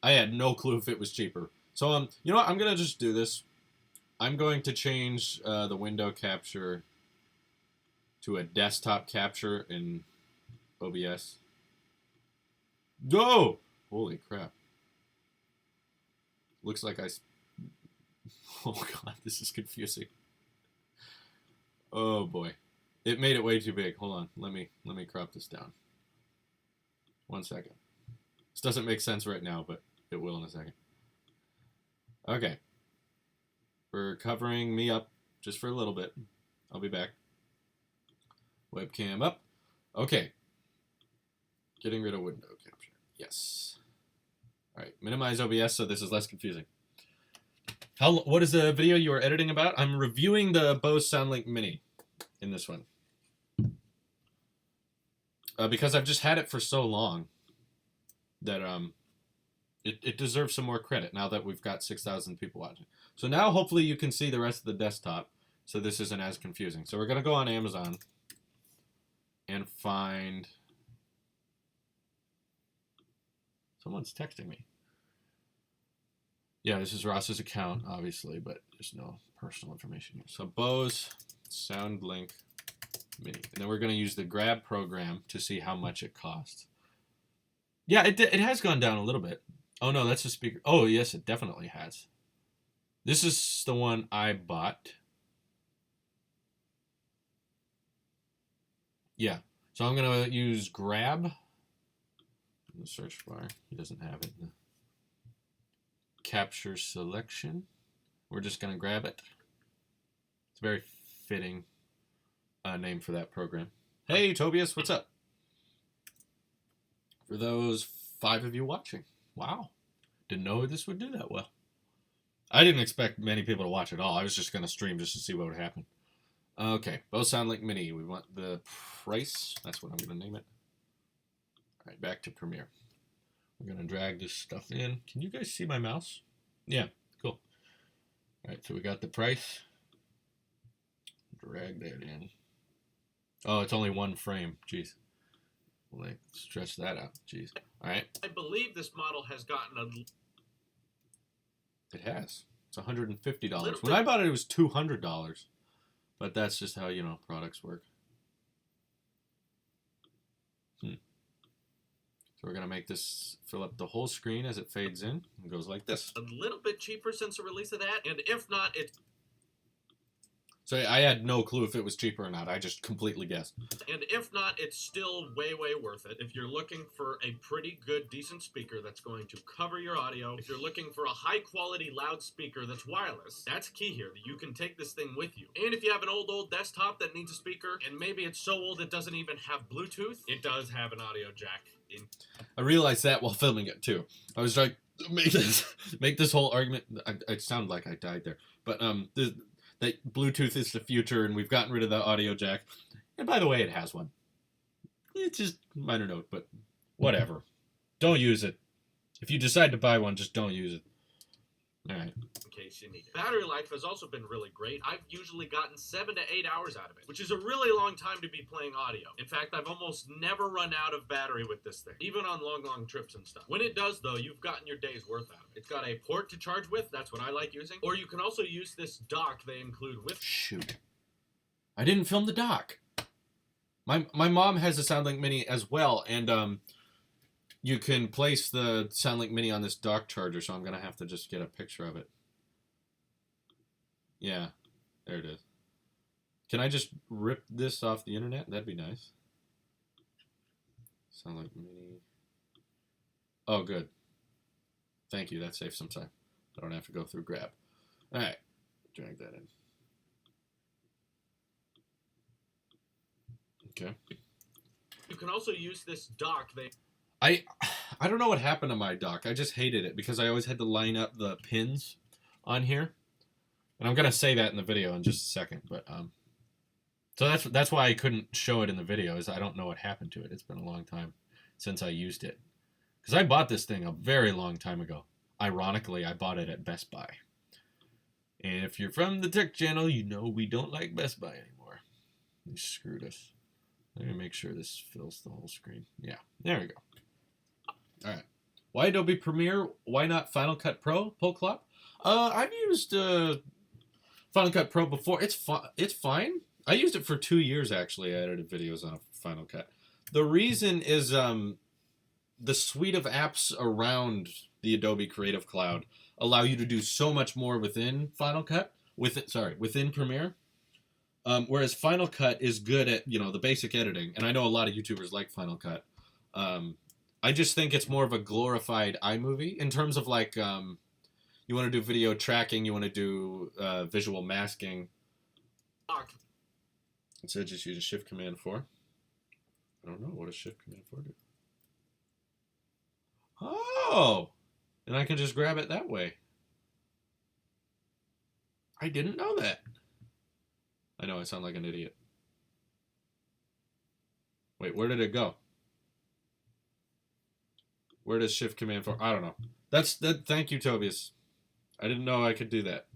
I had no clue if it was cheaper. So you know what? I'm gonna just do this. I'm going to change the window capture to a desktop capture in OBS. Go! Holy crap! Looks like oh god, this is confusing. Oh boy, it made it way too big. Hold on, let me crop this down. 1 second. This doesn't make sense right now, but it will in a second. Okay, we're covering me up just for a little bit. I'll be back. Webcam up. Okay. Getting rid of window capture. Yes. All right. Minimize OBS so this is less confusing. What is the video you are editing about? I'm reviewing the Bose SoundLink Mini in this one. Because I've just had it for so long that it deserves some more credit now that we've got 6,000 people watching. So now hopefully you can see the rest of the desktop so this isn't as confusing. So we're going to go on Amazon and find... Someone's texting me. Yeah, this is Ross's account, obviously, but there's no personal information here. So Bose SoundLink Mini. And then we're going to use the grab program to see how much it costs. Yeah, it has gone down a little bit. Oh, no, that's a speaker. Oh, yes, it definitely has. This is the one I bought. Yeah, so I'm going to use grab in the search bar. He doesn't have it. Capture selection. We're just going to grab it. It's a very fitting name for that program. Hey, Tobias, what's up? For those 5 of you watching. Wow. Didn't know this would do that well. I didn't expect many people to watch at all. I was just going to stream just to see what would happen. Okay, Bose SoundLink Mini. We want the price. That's what I'm going to name it. All right, back to Premiere. We're going to drag this stuff in. Can you guys see my mouse? Yeah, cool. All right, so we got the price. Drag that in. Oh, it's only 1 frame. Jeez. Like, stretch that out. Jeez. All right. I believe this model has gotten a... It has. It's $150. When I bought it, it was $200. But that's just how, you know, products work. So we're going to make this fill up the whole screen as it fades in. It goes like this. A little bit cheaper since the release of that. And if not, it's... So I had no clue if it was cheaper or not. I just completely guessed. And if not, it's still way, way worth it. If you're looking for a pretty good, decent speaker that's going to cover your audio, if you're looking for a high-quality loudspeaker that's wireless, that's key here, that you can take this thing with you. And if you have an old desktop that needs a speaker, and maybe it's so old it doesn't even have Bluetooth, it does have an audio jack in. I realized that while filming it, too. I was like, make this whole argument... I sound like I died there. But that Bluetooth is the future, and we've gotten rid of the audio jack. And by the way, it has one. It's just a minor note, but whatever. Don't use it. If you decide to buy one, just don't use it. All right. In case you need it. Battery life has also been really great. I've usually gotten 7 to 8 hours out of it, which is a really long time to be playing audio. In fact, I've almost never run out of battery with this thing, even on long trips and stuff. When it does, though, you've gotten your day's worth out of it. It's got a port to charge with. That's what I like using. Or you can also use this dock they include with. Shoot. I didn't film the dock. My mom has a SoundLink Mini as well, and you can place the SoundLink Mini on this dock charger, so I'm going to have to just get a picture of it. Yeah, there it is. Can I just rip this off the internet? That'd be nice. SoundLink Mini. Oh, good. Thank you. That saves some time. I don't have to go through grab. All right. Drag that in. Okay. You can also use this dock. I don't know what happened to my dock. I just hated it because I always had to line up the pins on here. And I'm going to say that in the video in just a second, but so that's why I couldn't show it in the video, is I don't know what happened to it. It's been a long time since I used it. Cuz I bought this thing a very long time ago. Ironically, I bought it at Best Buy. And if you're from the tech channel, you know we don't like Best Buy anymore. They screwed us. Let me make sure this fills the whole screen. Yeah, there we go. All right. Why Adobe Premiere? Why not Final Cut Pro? Polklop? I've used Final Cut Pro before. It's fine. I used it for 2 years, actually. I edited videos on Final Cut. The reason is the suite of apps around the Adobe Creative Cloud allow you to do so much more within Final Cut, within Premiere. Whereas Final Cut is good at, the basic editing, and I know a lot of YouTubers like Final Cut. I just think it's more of a glorified iMovie in terms of like, you want to do video tracking, you want to do visual masking. Instead, just use a Shift Command 4. I don't know, what does Shift Command 4 do? Oh! And I can just grab it that way. I didn't know that. I know, I sound like an idiot. Wait, where did it go? Where does Shift Command 4? I don't know. Thank you, Tobias. I didn't know I could do that.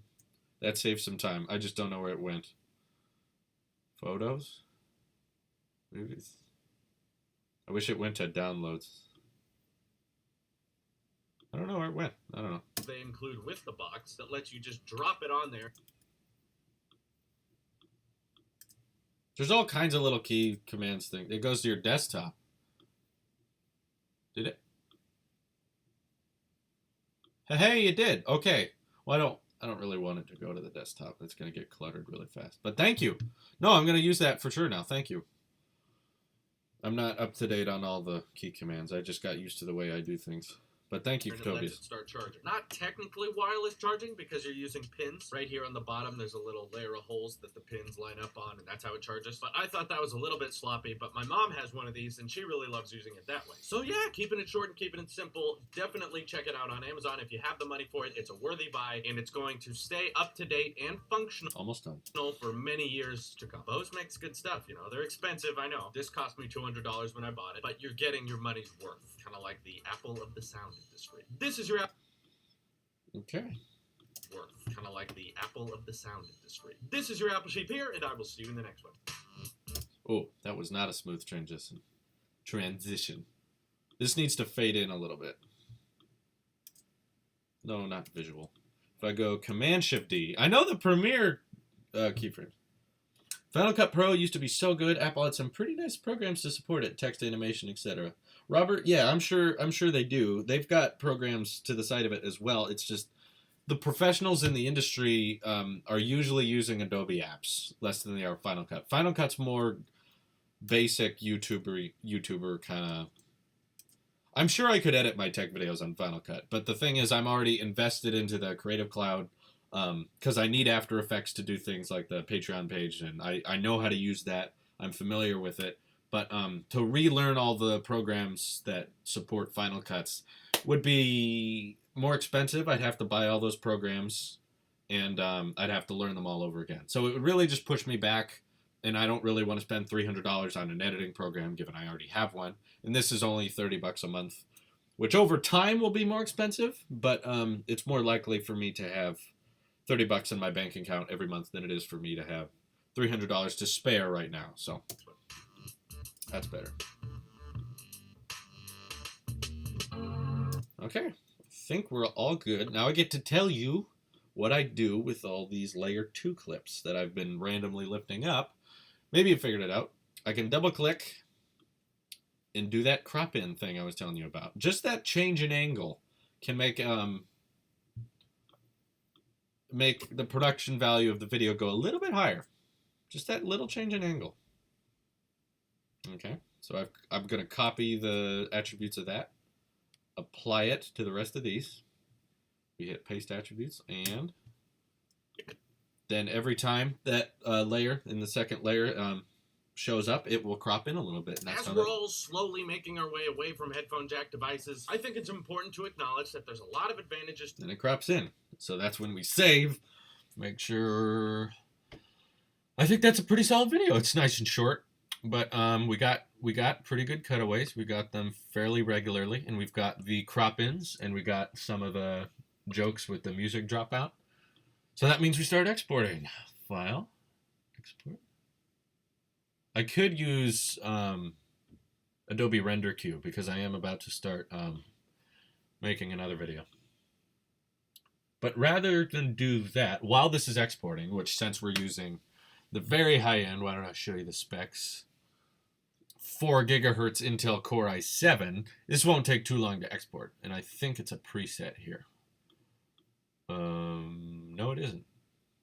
That saves some time. I just don't know where it went. Photos? Movies. I wish it went to downloads. I don't know where it went. I don't know. They include with the box that lets you just drop it on there. There's all kinds of little key commands thing. It goes to your desktop. Did it? Hey, it did. Okay. Well, I don't really want it to go to the desktop. It's going to get cluttered really fast. But thank you. No, I'm going to use that for sure now. Thank you. I'm not up to date on all the key commands. I just got used to the way I do things. But thank you, Tobias. Start charging. Not technically wireless charging because you're using pins. Right here on the bottom, there's a little layer of holes that the pins line up on, and that's how it charges. But I thought that was a little bit sloppy, but my mom has one of these, and she really loves using it that way. So yeah, keeping it short and keeping it simple. Definitely check it out on Amazon if you have the money for it. It's a worthy buy, and it's going to stay up to date and functional. Almost done. For many years to come. Bose makes good stuff, They're expensive, I know. This cost me $200 when I bought it, but you're getting your money's worth. Kind of like the Apple of the sound industry. This is your Apple. Okay. Worth. Kind of like the Apple of the sound industry. This is your Apple Sheep here, and I will see you in the next one. Oh, that was not a smooth transition. This needs to fade in a little bit. No, not visual. If I go Command-Shift-D, I know the Premiere keyframes. Final Cut Pro used to be so good. Apple had some pretty nice programs to support it, text animation, etc. Robert, yeah, I'm sure they do. They've got programs to the side of it as well. It's just the professionals in the industry are usually using Adobe apps less than they are Final Cut. Final Cut's more basic YouTuber kind of. I'm sure I could edit my tech videos on Final Cut, but the thing is, I'm already invested into the Creative Cloud because I need After Effects to do things like the Patreon page, and I know how to use that. I'm familiar with it. But to relearn all the programs that support Final Cuts would be more expensive. I'd have to buy all those programs, and I'd have to learn them all over again. So it would really just push me back, and I don't really want to spend $300 on an editing program, given I already have one. And this is only $30 a month, which over time will be more expensive, but it's more likely for me to have $30 in my bank account every month than it is for me to have $300 to spare right now. So that's better. Okay, I think we're all good. Now I get to tell you what I do with all these layer 2 clips that I've been randomly lifting up. Maybe you figured it out. I can double click and do that crop in thing I was telling you about. Just that change in angle can make the production value of the video go a little bit higher. Just that little change in angle. Okay, so I'm going to copy the attributes of that, apply it to the rest of these. We hit paste attributes, and then every time that layer in the second layer shows up, it will crop in a little bit. And that's As we're all slowly making our way away from headphone jack devices, I think it's important to acknowledge that there's a lot of advantages. And it crops in. So that's when we save. Make sure. I think that's a pretty solid video. It's nice and short, but we got pretty good cutaways. We got them fairly regularly, and we've got the crop ins, and we got some of the jokes with the music dropout. So that means we start exporting. File, export. I could use Adobe Render Queue because I am about to start making another video. But rather than do that, while this is exporting, which since we're using the very high end, why don't I show you the specs? 4 gigahertz Intel Core i7. This won't take too long to export, and I think it's a preset here. No, it isn't.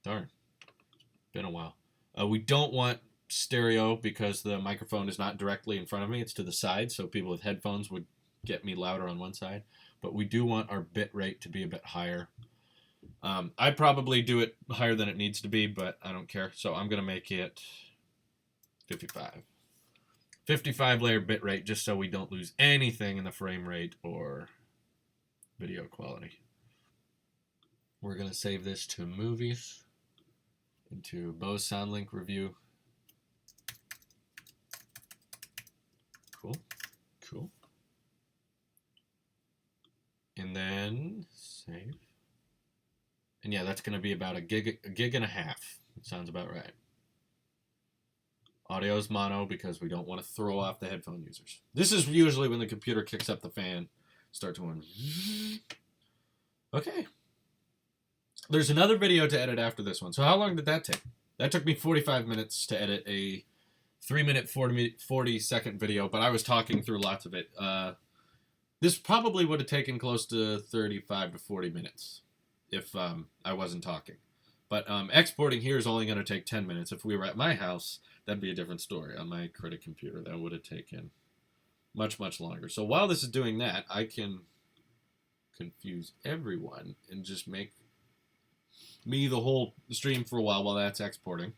Darn. Been a while. We don't want stereo because the microphone is not directly in front of me. It's to the side, so people with headphones would get me louder on one side. But we do want our bit rate to be a bit higher. I probably do it higher than it needs to be, but I don't care. So I'm going to make it 55. 55 layer bit rate just so we don't lose anything in the frame rate or video quality. We're going to save this to movies, into Bose SoundLink Review. Cool, cool. And then save. And yeah, that's going to be about a gig and a half. It sounds about right. Audio is mono because we don't want to throw off the headphone users. This is usually when the computer kicks up the fan, starts going. Okay. There's another video to edit after this one. So how long did that take? That took me 45 minutes to edit a 3-minute, 40-second video, but I was talking through lots of it. This probably would have taken close to 35 to 40 minutes if I wasn't talking. But exporting here is only going to take 10 minutes. If we were at my house, that'd be a different story. On my Critic computer, that would have taken much, much longer. So while this is doing that, I can confuse everyone and just make me the whole stream for a while that's exporting.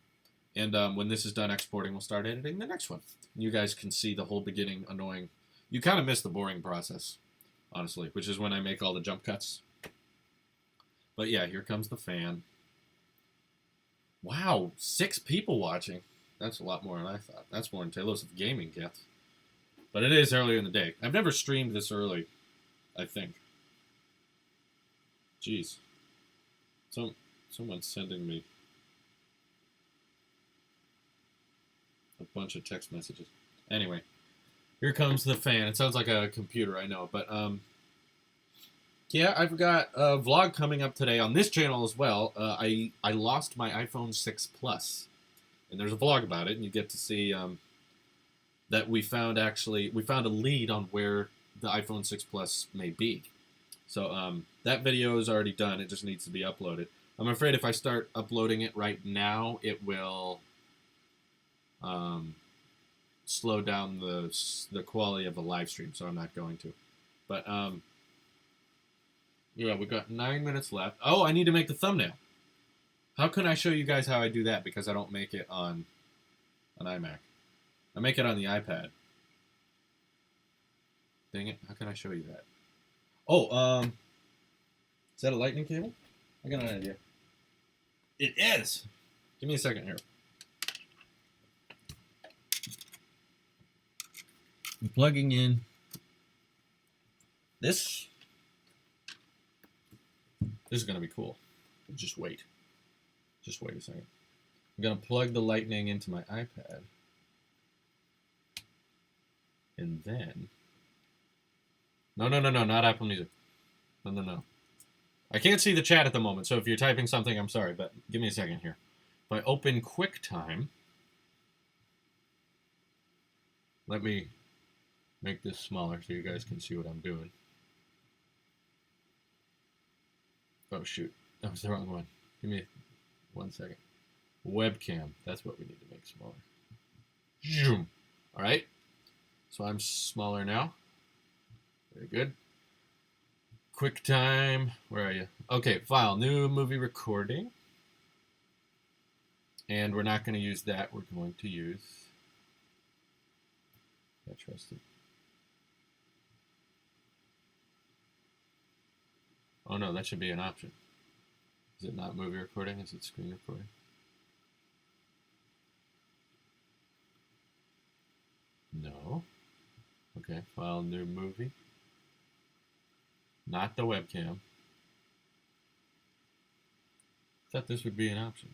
And when this is done exporting, we'll start editing the next one. You guys can see the whole beginning annoying. You kind of miss the boring process, honestly, which is when I make all the jump cuts. But yeah, here comes the fan. Wow, 6 people watching. That's a lot more than I thought. That's more than Talos of Gaming gets. But it is earlier in the day. I've never streamed this early, I think. Jeez. Someone's sending me a bunch of text messages. Anyway, here comes the fan. It sounds like a computer, I know. But, yeah, I've got a vlog coming up today on this channel as well. I lost my iPhone 6 Plus. And there's a vlog about it, and you get to see that we found a lead on where the iPhone 6 Plus may be. So that video is already done. It just needs to be uploaded. I'm afraid if I start uploading it right now, it will slow down the quality of the live stream, so I'm not going to. But yeah, we've got 9 minutes left. Oh, I need to make the thumbnail. How can I show you guys how I do that? Because I don't make it on an iMac. I make it on the iPad. Dang it, how can I show you that? Oh, is that a lightning cable? I got an idea. It is! Give me a second here. I'm plugging in this. This is going to be cool. Just wait. Just wait a second. I'm going to plug the lightning into my iPad. And then... No, not Apple Music. No. I can't see the chat at the moment, so if you're typing something, I'm sorry, but give me a second here. If I open QuickTime, let me make this smaller so you guys can see what I'm doing. Oh shoot, that was the wrong one. Give me 1 second. Webcam, that's what we need to make smaller. Zoom. All right, so I'm smaller now. Very good. QuickTime, where are you? Okay, file, new movie recording. And we're not going to use that. We're going to use, I trust it. Oh no, that should be an option. Is it not movie recording? Is it screen recording? No. Okay, file, new movie. Not the webcam. Thought this would be an option.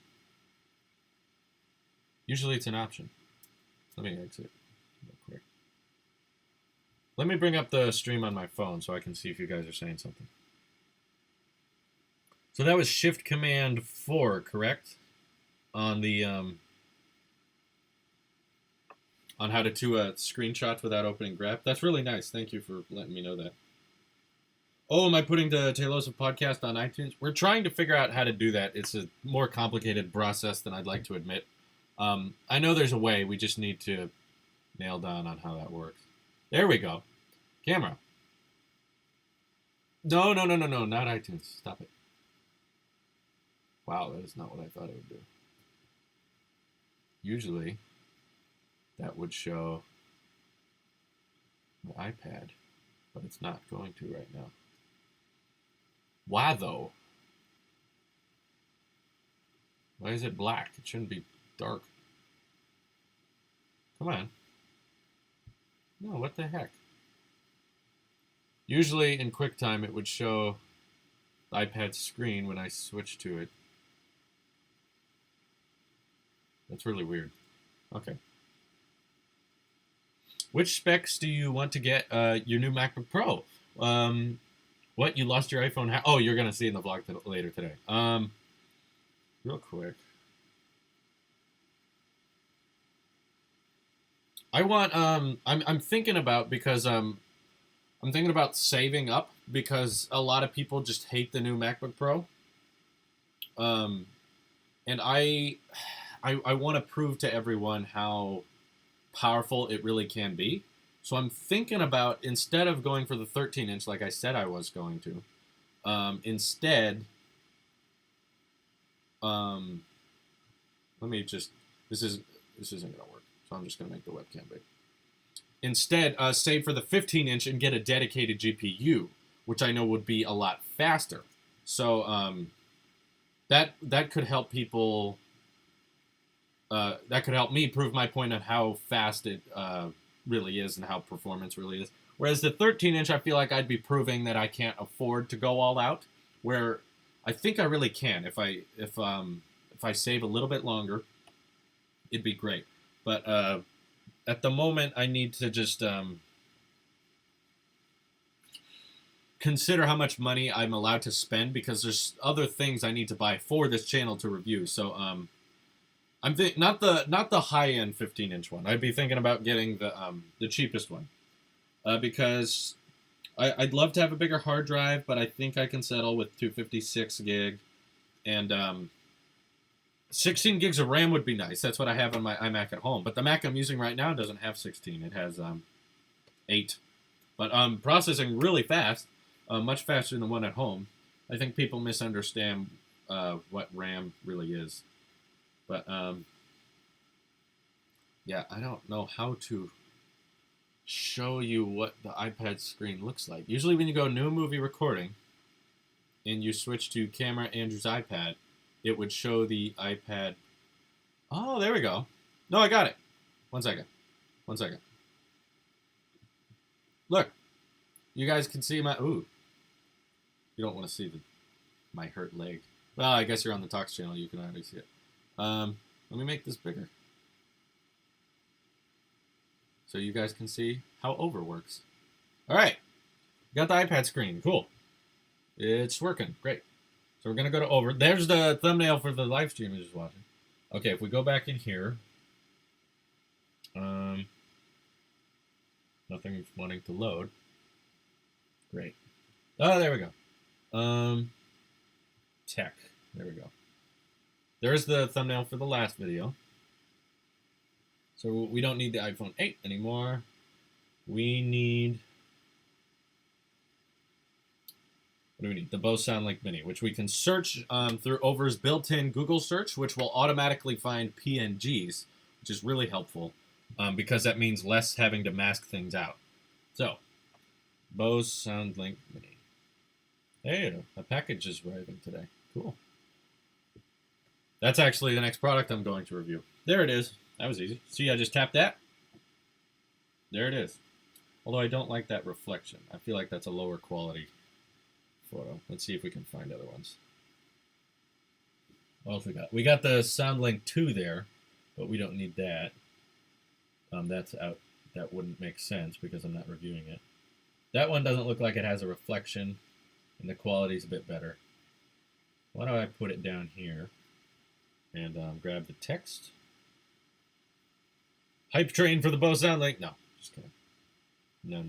Usually it's an option. Let me exit real quick. Let me bring up the stream on my phone so I can see if you guys are saying something. So that was Shift Command 4, correct? On the on how to do screenshots without opening graph. That's really nice. Thank you for letting me know that. Oh, am I putting the Taylor's podcast on iTunes? We're trying to figure out how to do that. It's a more complicated process than I'd like to admit. I know there's a way. We just need to nail down on how that works. There we go. Camera. No, not iTunes. Stop it. Wow, that is not what I thought it would do. Usually, that would show my iPad, but it's not going to right now. Why though? Why is it black? It shouldn't be dark. Come on. No, what the heck? Usually in QuickTime it would show the iPad screen when I switch to it. That's really weird. Okay. Which specs do you want to get your new MacBook Pro? What? You lost your iPhone? Oh, you're going to see in the vlog later today. Real quick. I want, I'm thinking about, because I'm thinking about saving up, because a lot of people just hate the new MacBook Pro. And I want to prove to everyone how powerful it really can be. So I'm thinking about, instead of going for the 13-inch like I said I was going to, instead, let me just, this isn't going to work, so I'm just going to make the webcam big. Instead, save for the 15-inch and get a dedicated GPU, which I know would be a lot faster. So that could help people, that could help me prove my point on how fast it really is and how performance really is. Whereas the 13-inch, I feel like I'd be proving that I can't afford to go all out, where I think I really can. If I save a little bit longer, it'd be great. But at the moment, I need to just consider how much money I'm allowed to spend, because there's other things I need to buy for this channel to review. So I'm not the high-end 15-inch one. I'd be thinking about getting the cheapest one, because I'd love to have a bigger hard drive, but I think I can settle with 256 gig, and 16 gigs of RAM would be nice. That's what I have on my iMac at home. But the Mac I'm using right now doesn't have 16. It has 8. But processing really fast, much faster than the one at home. I think people misunderstand what RAM really is. But yeah, I don't know how to show you what the iPad screen looks like. Usually when you go new movie recording and you switch to camera Andrew's iPad, it would show the iPad. Oh, there we go. No, I got it. 1 second. 1 second. Look. You guys can see my... Ooh. You don't want to see my hurt leg. Well, I guess you're on the Talks channel. You can already see it. Let me make this bigger, so you guys can see how over works. All right. Got the iPad screen. Cool. It's working. Great. So we're going to go to over. There's the thumbnail for the live stream you're just watching. Okay, if we go back in here. Nothing wanting to load. Great. Oh, there we go. Tech. There we go. There's the thumbnail for the last video. So we don't need the iPhone 8 anymore. We need... What do we need? The Bose SoundLink Mini, which we can search through Over's built-in Google search, which will automatically find PNGs, which is really helpful because that means less having to mask things out. So, Bose SoundLink Mini. Hey, a package is arriving today. Cool. That's actually the next product I'm going to review. There it is. That was easy. See, I just tapped that. There it is. Although I don't like that reflection. I feel like that's a lower quality photo. Let's see if we can find other ones. What else we got? We got the SoundLink 2 there, but we don't need that. That's out. That wouldn't make sense because I'm not reviewing it. That one doesn't look like it has a reflection, and the quality's a bit better. Why don't I put it down here and grab the text? Hype train for the Bose SoundLink. No, just kidding. No.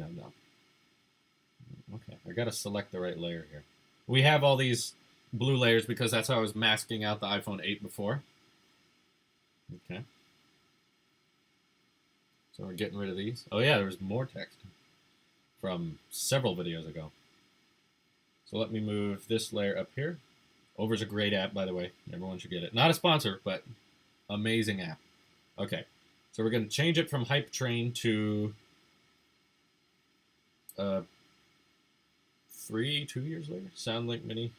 Okay, I gotta select the right layer here. We have all these blue layers because that's how I was masking out the iPhone 8 before. Okay. So we're getting rid of these. Oh yeah, there's more text from several videos ago. So let me move this layer up here. Over's a great app, by the way. Everyone should get it. Not a sponsor, but amazing app. Okay, so we're going to change it from Hype Train to 2 years later, SoundLink Mini.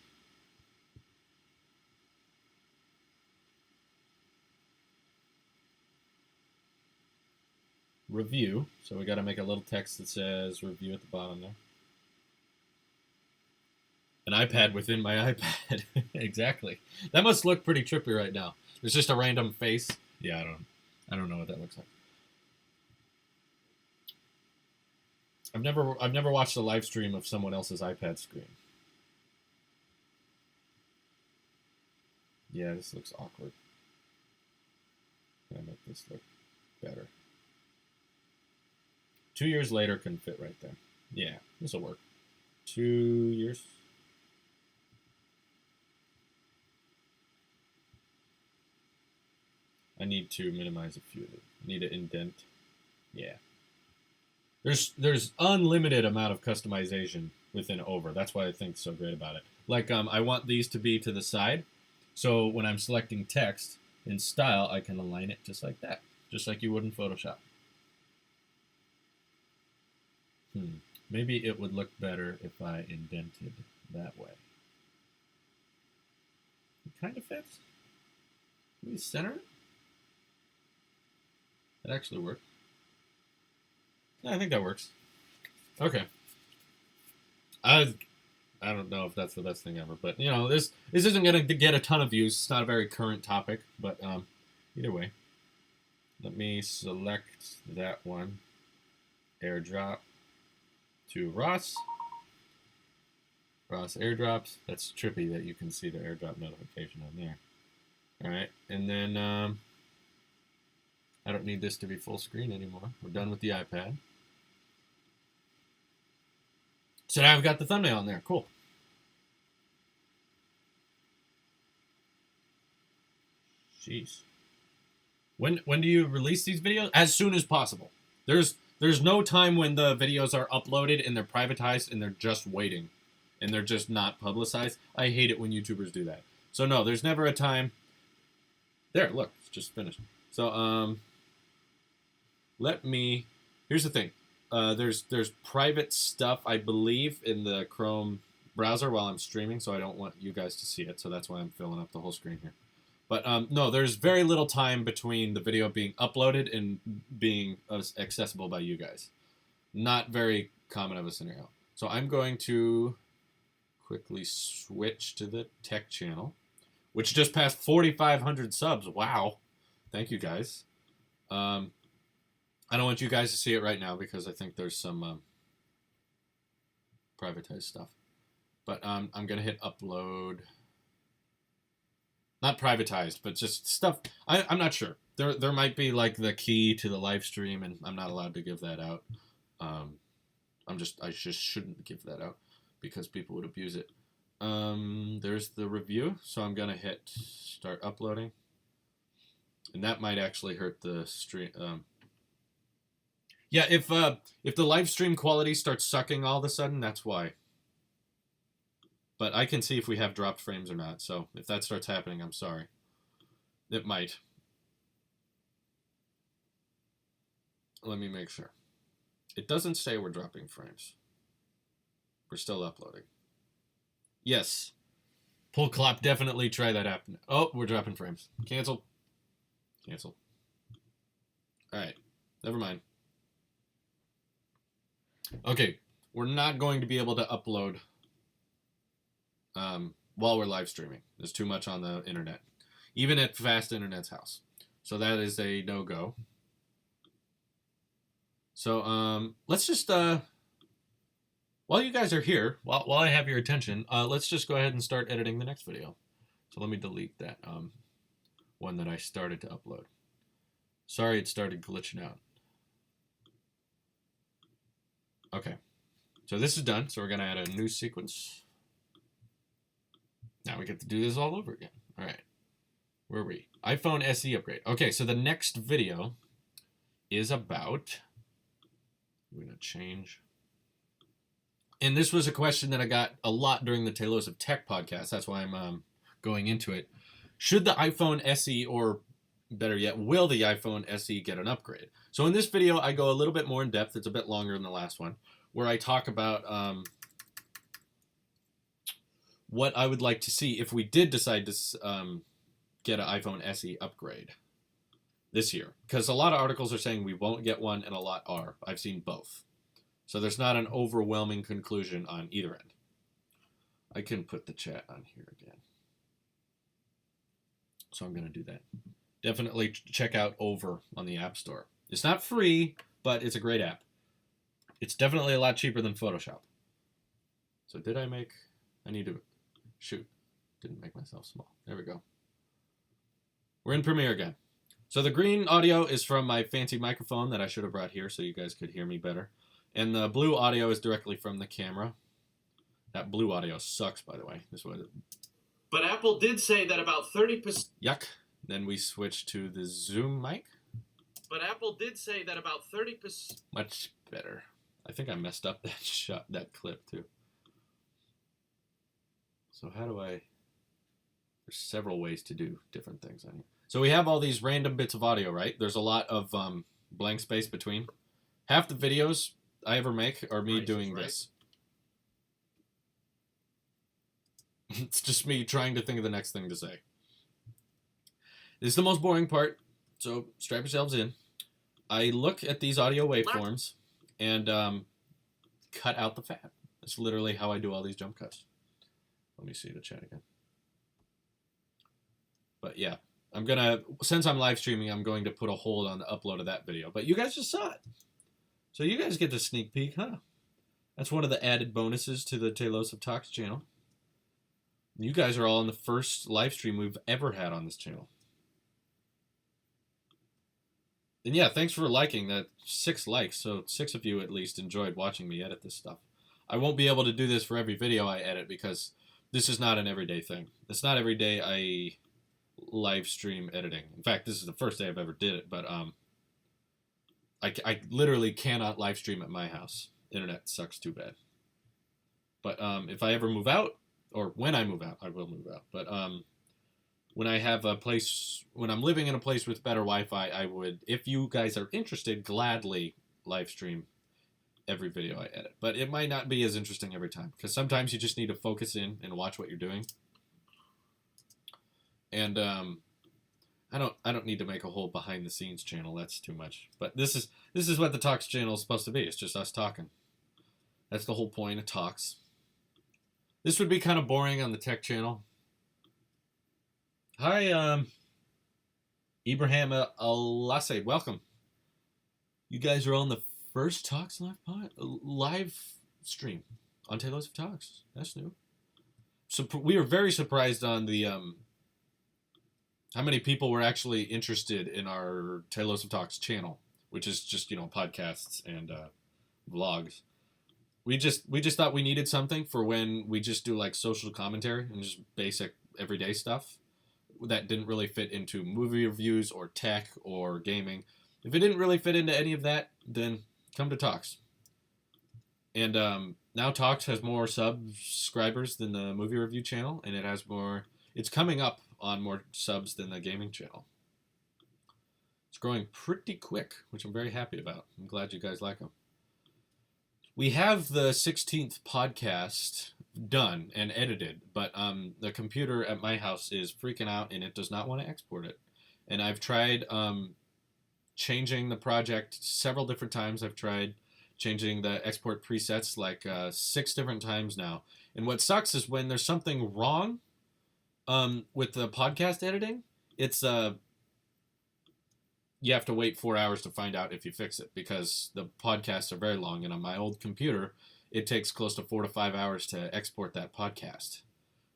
Review. So we got to make a little text that says review at the bottom there. An iPad within my iPad. Exactly. That must look pretty trippy right now. There's just a random face. Yeah, I don't know what that looks like. I've never watched a live stream of someone else's iPad screen. Yeah, this looks awkward. Can I make this look better? 2 years later can fit right there. Yeah, this will work. 2 years. I need to minimize a few. I need to indent. Yeah. There's unlimited amount of customization within Over. That's why I think so great about it. Like I want these to be to the side, so when I'm selecting text in style, I can align it just like that, just like you would in Photoshop. Maybe it would look better if I indented that way. It kind of fits. Can we center it? That actually worked. Yeah, I think that works. Okay. I don't know if that's the best thing ever, but you know, this isn't gonna get a ton of views. It's not a very current topic, but either way, let me select that one. AirDrop to Ross. Ross airdrops. That's trippy that you can see the airdrop notification on there. All right, and then I don't need this to be full screen anymore. We're done with the iPad. So now I've got the thumbnail on there. Cool. Jeez. When do you release these videos? As soon as possible. There's no time when the videos are uploaded and they're privatized and they're just waiting and they're just not publicized. I hate it when YouTubers do that. So no, there's never a time. There, look, it's just finished. So here's the thing. There's private stuff, I believe, in the Chrome browser while I'm streaming, so I don't want you guys to see it, so that's why I'm filling up the whole screen here. But no, there's very little time between the video being uploaded and being accessible by you guys. Not very common of a scenario. So I'm going to quickly switch to the tech channel, which just passed 4,500 subs. Wow. Thank you, guys. I don't want you guys to see it right now because I think there's some privatized stuff. But I'm going to hit upload. Not privatized, but just stuff. I'm not sure. There might be like the key to the live stream, and I'm not allowed to give that out. I just shouldn't give that out because people would abuse it. There's the review, so I'm gonna hit start uploading, and that might actually hurt the stream. Yeah, if the live stream quality starts sucking all of a sudden, that's why. But I can see if we have dropped frames or not. So if that starts happening, I'm sorry. It might. Let me make sure. It doesn't say we're dropping frames. We're still uploading. Yes. Pull clap, definitely try that app. Oh, we're dropping frames. Cancel. Cancel. Alright. Never mind. Okay. We're not going to be able to upload while we're live streaming. There's too much on the internet. Even at fast internet's house. So that is a no-go. So let's just while you guys are here, while I have your attention, let's just go ahead and start editing the next video. So let me delete that one that I started to upload. Sorry it started glitching out. Okay. So this is done. So we're going to add a new sequence. Now we get to do this all over again. All right. Where are we? iPhone SE upgrade. Okay, so the next video is about... We're going to change. And this was a question that I got a lot during the Talos of Tech podcast. That's why I'm going into it. Should the iPhone SE, or better yet, will the iPhone SE get an upgrade? So in this video, I go a little bit more in depth. It's a bit longer than the last one, where I talk about what I would like to see if we did decide to get an iPhone SE upgrade this year. Because a lot of articles are saying we won't get one, and a lot are. I've seen both. So there's not an overwhelming conclusion on either end. I can put the chat on here again. So I'm going to do that. Definitely check out Over on the App Store. It's not free, but it's a great app. It's definitely a lot cheaper than Photoshop. So did I make... I need to... Shoot. Didn't make myself small. There we go. We're in Premiere again. So the green audio is from my fancy microphone that I should have brought here so you guys could hear me better. And the blue audio is directly from the camera. That blue audio sucks, by the way. This was... But Apple did say that about 30%... Yuck. Then we switch to the Zoom mic. But Apple did say that about 30%... Much better. I think I messed up that clip, too. So how do I... There's several ways to do different things on here. So we have all these random bits of audio, right? There's a lot of blank space between. Half the videos I ever make are me doing this. It's just me trying to think of the next thing to say. This is the most boring part, so strap yourselves in. I look at these audio waveforms and cut out the fat. That's literally how I do all these jump cuts. Let me see the chat again. But yeah, since I'm live streaming, I'm going to put a hold on the upload of that video. But you guys just saw it. So you guys get the sneak peek, huh? That's one of the added bonuses to the Talos of Talks channel. You guys are all on the first live stream we've ever had on this channel. And yeah, thanks for liking that. 6 likes, so 6 of you at least enjoyed watching me edit this stuff. I won't be able to do this for every video I edit because this is not an everyday thing. It's not every day I live stream editing. In fact, this is the first day I've ever did it, but I literally cannot live stream at my house. Internet sucks too bad. But if I ever move out, or when I move out, I will move out. But when I have a place, when I'm living in a place with better Wi-Fi, I would, if you guys are interested, gladly live stream every video I edit. But it might not be as interesting every time, because sometimes you just need to focus in and watch what you're doing. And I don't need to make a whole behind the scenes channel. That's too much. But this is what the Talks channel is supposed to be. It's just us talking. That's the whole point of Talks. This would be kind of boring on the tech channel. Hi, Ibrahim Alasse, welcome. You guys are on the first Talks live stream on Talos of Talks. That's new. So we were very surprised on the how many people were actually interested in our Talos of Talks channel, which is just, podcasts and vlogs. We just thought we needed something for when we just do like social commentary and just basic everyday stuff that didn't really fit into movie reviews or tech or gaming. If it didn't really fit into any of that, then come to Talks. And now Talks has more subscribers than the movie review channel, and it has more. It's coming up on more subs than the gaming channel. It's growing pretty quick, which I'm very happy about. I'm glad you guys like them. We have the 16th podcast done and edited, but the computer at my house is freaking out and it does not want to export it. And I've tried changing the project several different times. I've tried changing the export presets like 6 different times now. And what sucks is when there's something wrong with the podcast editing, it's you have to wait 4 hours to find out if you fix it because the podcasts are very long. And on my old computer, it takes close to 4 to 5 hours to export that podcast,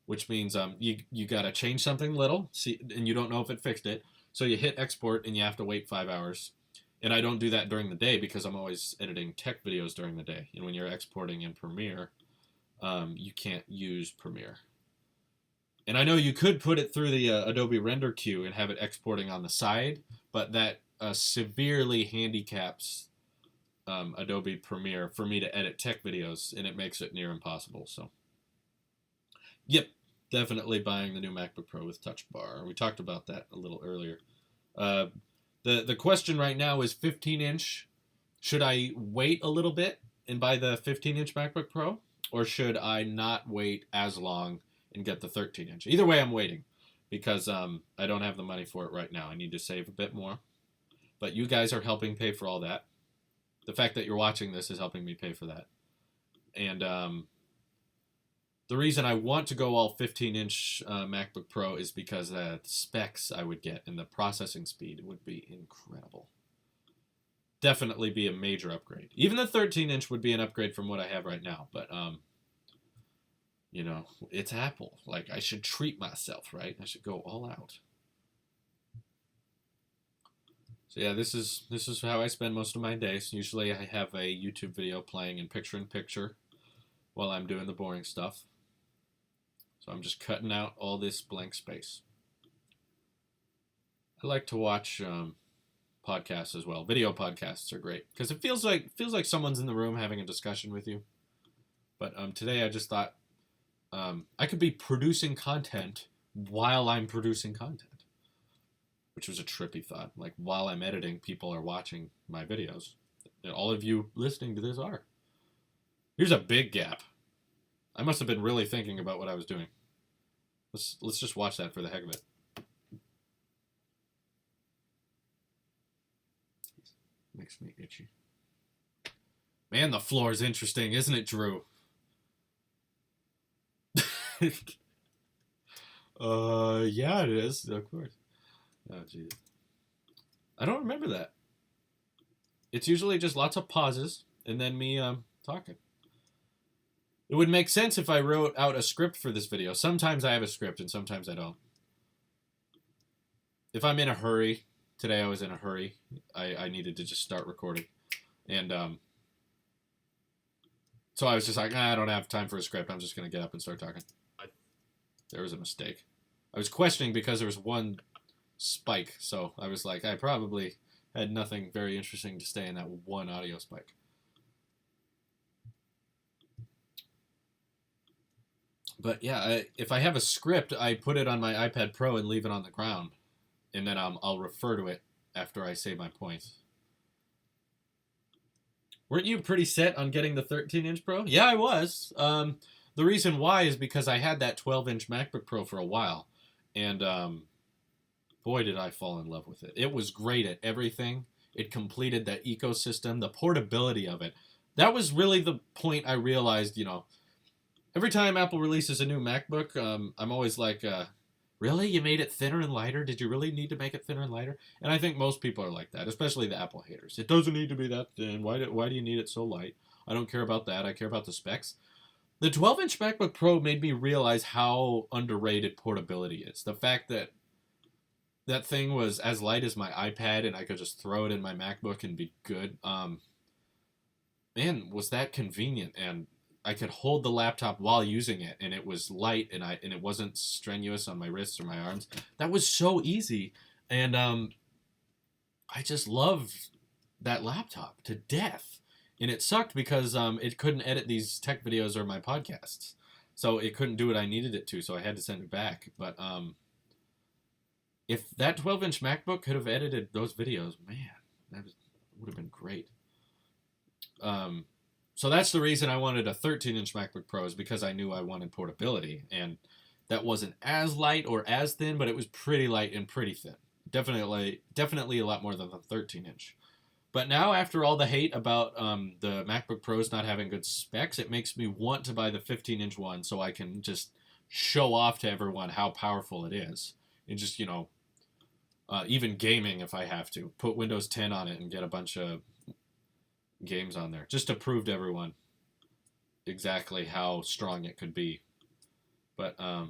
which means you got to change something little, and you don't know if it fixed it. So you hit export and you have to wait 5 hours. And I don't do that during the day because I'm always editing tech videos during the day. And when you're exporting in Premiere, you can't use Premiere. And I know you could put it through the Adobe Render queue and have it exporting on the side, but that severely handicaps Adobe Premiere for me to edit tech videos, and it makes it near impossible. So, yep, definitely buying the new MacBook Pro with Touch Bar. We talked about that a little earlier. The question right now is 15-inch. Should I wait a little bit and buy the 15-inch MacBook Pro, or should I not wait as long and get the 13-inch? Either way, I'm waiting because I don't have the money for it right now. I need to save a bit more. But you guys are helping pay for all that. The fact that you're watching this is helping me pay for that. And the reason I want to go all 15-inch MacBook Pro is because the specs I would get and the processing speed would be incredible. Definitely be a major upgrade. Even the 13-inch would be an upgrade from what I have right now. But, you know, it's Apple. Like, I should treat myself, right? I should go all out. So yeah, this is how I spend most of my days. Usually I have a YouTube video playing in picture-in-picture while I'm doing the boring stuff. So I'm just cutting out all this blank space. I like to watch podcasts as well. Video podcasts are great because it feels like someone's in the room having a discussion with you. But today I just thought I could be producing content while I'm producing content, which was a trippy thought. Like, while I'm editing, people are watching my videos. And all of you listening to this are. Here's a big gap. I must have been really thinking about what I was doing. Let's just watch that for the heck of it. Makes me itchy. Man, the floor is interesting, isn't it, Drew? Yeah, it is, of course. Oh, jeez. I don't remember that. It's usually just lots of pauses and then me talking. It would make sense if I wrote out a script for this video. Sometimes I have a script and sometimes I don't. If I'm in a hurry, today I was in a hurry. I needed to just start recording. And so I was just like, I don't have time for a script. I'm just going to get up and start talking. There was a mistake. I was questioning because there was one spike. So I was like, I probably had nothing very interesting to say in that one audio spike. But yeah, if I have a script, I put it on my iPad Pro and leave it on the ground. And then I'll refer to it after I say my points. Weren't you pretty set on getting the 13-inch Pro? Yeah, I was. The reason why is because I had that 12-inch MacBook Pro for a while. And boy, did I fall in love with it. It was great at everything. It completed that ecosystem, the portability of it. That was really the point I realized, you know. Every time Apple releases a new MacBook, I'm always like, really? You made it thinner and lighter? Did you really need to make it thinner and lighter? And I think most people are like that, especially the Apple haters. It doesn't need to be that thin. Why do you need it so light? I don't care about that. I care about the specs. The 12-inch MacBook Pro made me realize how underrated portability is. The fact that that thing was as light as my iPad and I could just throw it in my MacBook and be good. man, was that convenient. And I could hold the laptop while using it, and it was light, and it wasn't strenuous on my wrists or my arms. That was so easy. And I just loved that laptop to death. And it sucked because it couldn't edit these tech videos or my podcasts. So it couldn't do what I needed it to, so I had to send it back. But if that 12-inch MacBook could have edited those videos, man, would have been great. So that's the reason I wanted a 13-inch MacBook Pro, is because I knew I wanted portability. And that wasn't as light or as thin, but it was pretty light and pretty thin. Definitely a lot more than the 13-inch. But now, after all the hate about the MacBook Pros not having good specs, it makes me want to buy the 15-inch one so I can just show off to everyone how powerful it is. And just, even gaming if I have to. Put Windows 10 on it and get a bunch of games on there. Just to prove to everyone exactly how strong it could be. But I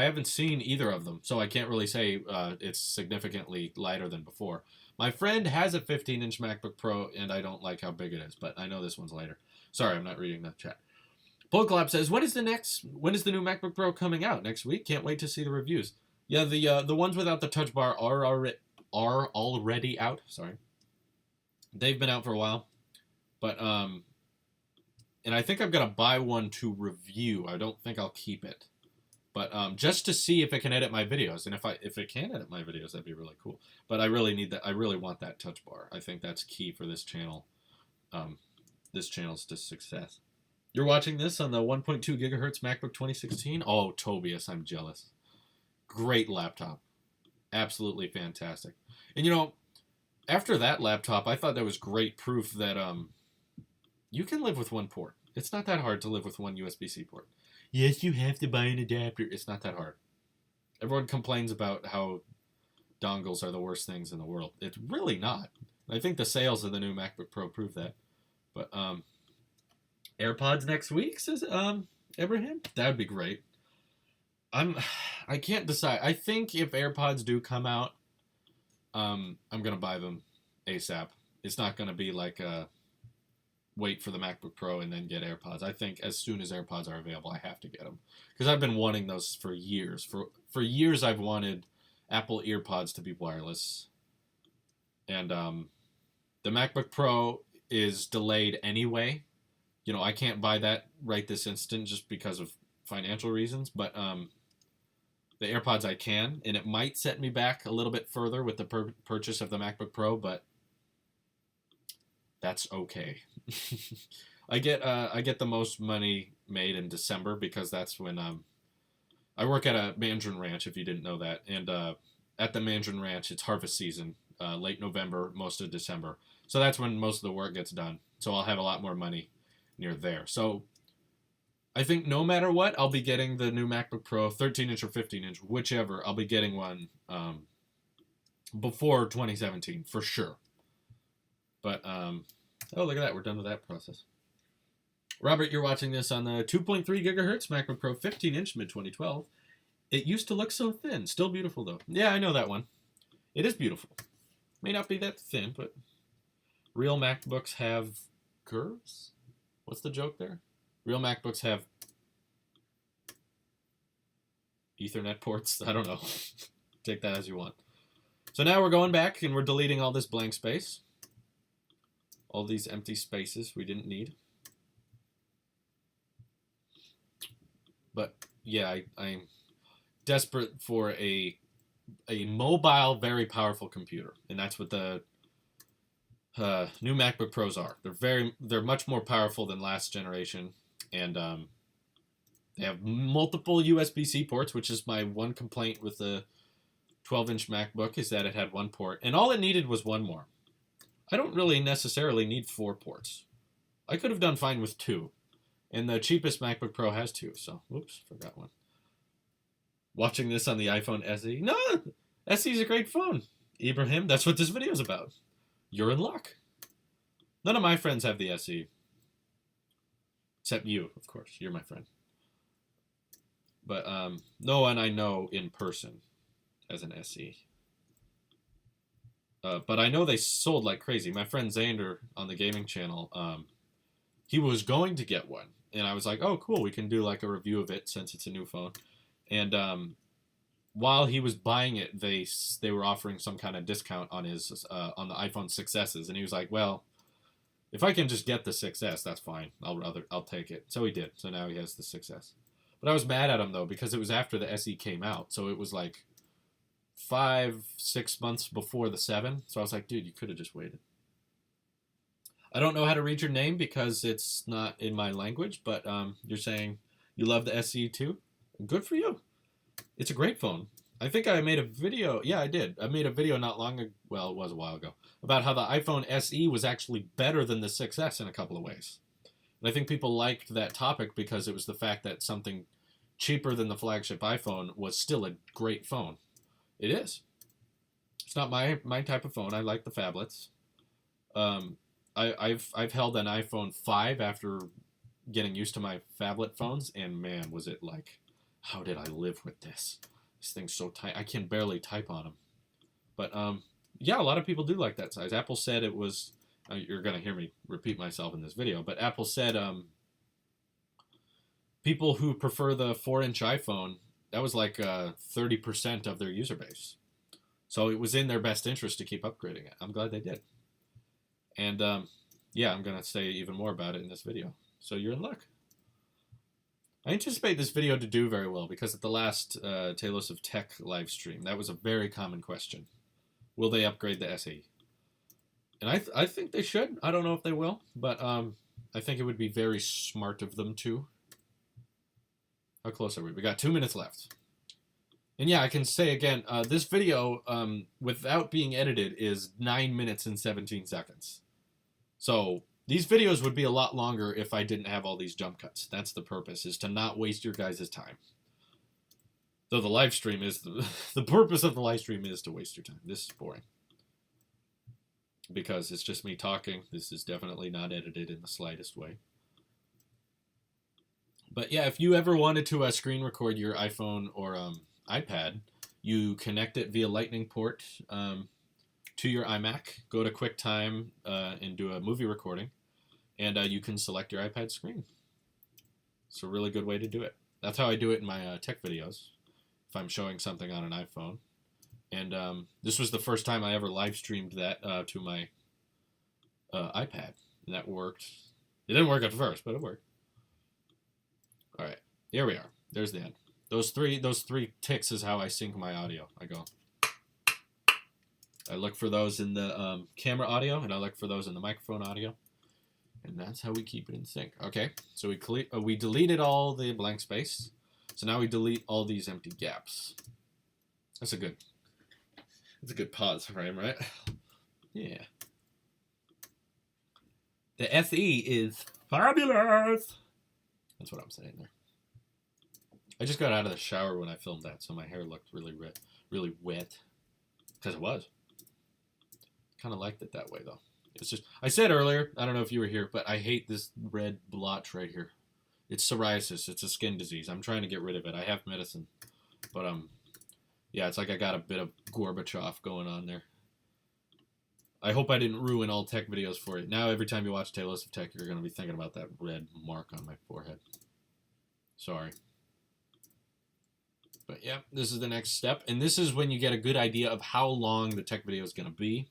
haven't seen either of them, so I can't really say it's significantly lighter than before. My friend has a 15-inch MacBook Pro, and I don't like how big it is, but I know this one's lighter. Sorry, I'm not reading the chat. Bullclap says, when is the new MacBook Pro coming out? Next week? Can't wait to see the reviews. Yeah, the ones without the touch bar are already out. Sorry. They've been out for a while. But, and I think I'm going to buy one to review. I don't think I'll keep it. But just to see if it can edit my videos, and if it can edit my videos, that'd be really cool. But I really need that. I really want that touch bar. I think that's key for this channel. This channel's success. You're watching this on the 1.2 gigahertz MacBook 2016. Oh, Tobias, I'm jealous. Great laptop, absolutely fantastic. And after that laptop, I thought that was great proof that you can live with one port. It's not that hard to live with one USB-C port. Yes, you have to buy an adapter. It's not that hard. Everyone complains about how dongles are the worst things in the world. It's really not. I think the sales of the new MacBook Pro prove that. But AirPods next week, says Abraham. That would be great. I can't decide. I think if AirPods do come out, I'm gonna buy them ASAP. It's not gonna be like wait for the MacBook Pro and then get AirPods. I think as soon as AirPods are available, I have to get them. Because I've been wanting those for years. For years, I've wanted Apple EarPods to be wireless. And the MacBook Pro is delayed anyway. I can't buy that right this instant just because of financial reasons. But the AirPods I can. And it might set me back a little bit further with the purchase of the MacBook Pro, but that's okay. I get the most money made in December because that's when I work at a Mandarin Ranch, if you didn't know that. And at the Mandarin Ranch, it's harvest season, late November, most of December. So that's when most of the work gets done. So I'll have a lot more money near there. So I think no matter what, I'll be getting the new MacBook Pro, 13-inch or 15-inch, whichever. I'll be getting one before 2017, for sure. But, oh, look at that. We're done with that process. Robert, you're watching this on the 2.3 gigahertz MacBook Pro 15-inch mid-2012. It used to look so thin. Still beautiful, though. Yeah, I know that one. It is beautiful. May not be that thin, but real MacBooks have curves? What's the joke there? Real MacBooks have Ethernet ports. I don't know. Take that as you want. So now we're going back and we're deleting all this blank space. All these empty spaces we didn't need. But yeah, I'm desperate for a mobile, very powerful computer, and that's what the new MacBook Pros are. They're much more powerful than last generation, and they have multiple USB-C ports, which is my one complaint with the 12-inch MacBook, is that it had one port, and all it needed was one more. I don't really necessarily need 4 ports. I could have done fine with 2. And the cheapest MacBook Pro has 2, so, whoops, forgot one. Watching this on the iPhone SE. No, SE's a great phone. Ibrahim, that's what this video is about. You're in luck. None of my friends have the SE. Except you, of course. You're my friend. But no one I know in person has an SE. But I know they sold like crazy. My friend Xander on the gaming channel, he was going to get one, and I was like, "Oh, cool, we can do like a review of it since it's a new phone." And while he was buying it, they were offering some kind of discount on his on the iPhone 6S's, and he was like, "Well, if I can just get the 6S, that's fine. I'll take it." So he did. So now he has the 6S. But I was mad at him though because it was after the SE came out, so it was like 5-6 months before the 7. So I was like, dude, you could have just waited. I don't know how to read your name because it's not in my language, but you're saying you love the SE too? Good for you. It's a great phone. I think I made a video. Yeah, I did. I made a video not long ago. Well, it was a while ago. About how the iPhone SE was actually better than the 6S in a couple of ways. And I think people liked that topic because it was the fact that something cheaper than the flagship iPhone was still a great phone. It is. It's not my type of phone. I like the phablets. I've held an iPhone 5 after getting used to my phablet phones, and man, was it like, how did I live with this? This thing's so tight. I can barely type on them. But yeah, a lot of people do like that size. Apple said it was. You're gonna hear me repeat myself in this video, but Apple said people who prefer the 4-inch iPhone, that was like 30% of their user base. So it was in their best interest to keep upgrading it. I'm glad they did. And yeah, I'm going to say even more about it in this video. So you're in luck. I anticipate this video to do very well because at the last Talos of Tech live stream, that was a very common question. Will they upgrade the SE? And I think they should. I don't know if they will, but I think it would be very smart of them to. How close are we? We got 2 minutes left. And yeah, I can say again, this video, without being edited, is 9 minutes and 17 seconds. So these videos would be a lot longer if I didn't have all these jump cuts. That's the purpose, is to not waste your guys' time. Though the live stream is, the purpose of the live stream is to waste your time. This is boring. Because it's just me talking. This is definitely not edited in the slightest way. But yeah, if you ever wanted to screen record your iPhone or iPad, you connect it via Lightning port to your iMac, go to QuickTime and do a movie recording, and you can select your iPad screen. It's a really good way to do it. That's how I do it in my tech videos, if I'm showing something on an iPhone. And this was the first time I ever live streamed that to my iPad, and that worked. It didn't work at first, but it worked. All right, here we are. There's the end. Those three ticks is how I sync my audio. I look for those in the camera audio, and I look for those in the microphone audio, and that's how we keep it in sync. Okay, so we deleted all the blank space, so now we delete all these empty gaps. That's a good pause frame, right? Yeah. The SE is fabulous. That's what I'm saying there. I just got out of the shower when I filmed that, so my hair looked really wet. Because it was. Kind of liked it that way, though. It's just, I said earlier, I don't know if you were here, but I hate this red blotch right here. It's psoriasis. It's a skin disease. I'm trying to get rid of it. I have medicine. But, yeah, it's like I got a bit of Gorbachev going on there. I hope I didn't ruin all tech videos for you. Now every time you watch Talos of Tech, you're going to be thinking about that red mark on my forehead. Sorry. But yeah, this is the next step. And this is when you get a good idea of how long the tech video is going to be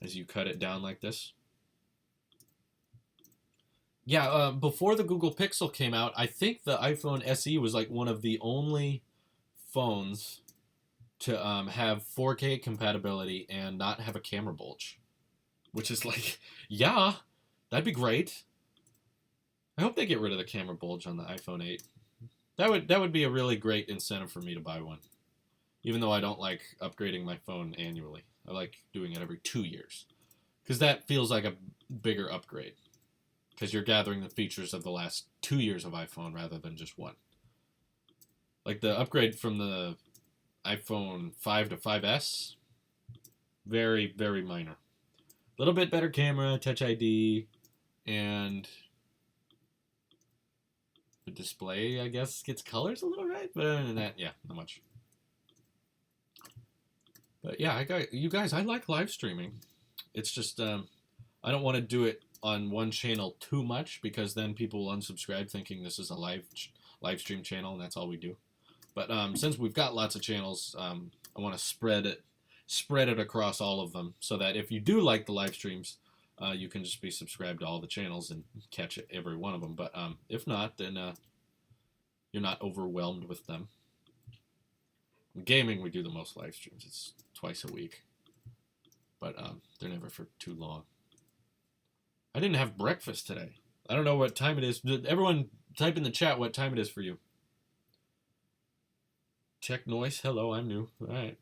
as you cut it down like this. Yeah, before the Google Pixel came out, I think the iPhone SE was like one of the only phones to have 4K compatibility and not have a camera bulge. Which is like, yeah, that'd be great. I hope they get rid of the camera bulge on the iPhone 8. That would be a really great incentive for me to buy one. Even though I don't like upgrading my phone annually. I like doing it every 2 years. Because that feels like a bigger upgrade. Because you're gathering the features of the last 2 years of iPhone rather than just one. Like the upgrade from the iPhone 5 to 5S, very, very minor. A little bit better camera, Touch ID, and the display, I guess, gets colors a little right, but other than that, yeah, not much. But yeah, I got you guys. I like live streaming. It's just I don't want to do it on one channel too much because then people will unsubscribe thinking this is a live stream channel and that's all we do. But since we've got lots of channels, I want to spread it across all of them so that if you do like the live streams, you can just be subscribed to all the channels and catch every one of them. But if not, then you're not overwhelmed with them. In gaming, we do the most live streams. It's twice a week, but they're never for too long. I didn't have breakfast today. I don't know what time it is. Everyone type in the chat what time it is for you. Tech Noise, hello, I'm new. All right.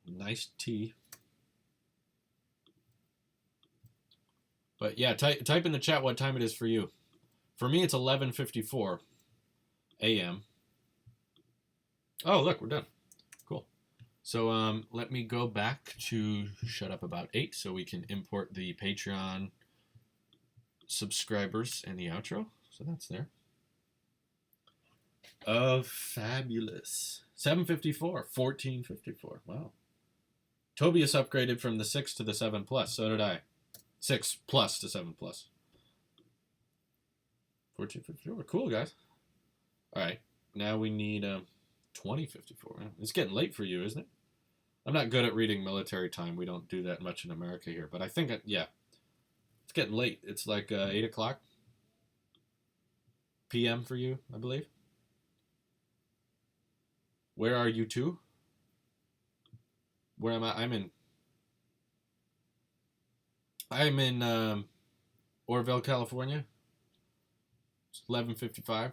Nice tea. But yeah, type in the chat what time it is for you. For me, it's 11:54 a.m. Oh, look, we're done. Cool. So let me go back to Shut Up About 8 so we can import the Patreon subscribers and the outro. So that's there. Oh, fabulous. 754, 1454. Wow. Tobias upgraded from the 6 to the 7 Plus. So did I. 6 Plus to 7 Plus. 1454. Cool, guys. All right. Now we need 2054. It's getting late for you, isn't it? I'm not good at reading military time. We don't do that much in America here. But I think, yeah. It's getting late. It's like 8 o'clock p.m. for you, I believe. Where are you two? Where am I? I'm in Orville, California. It's 11:55.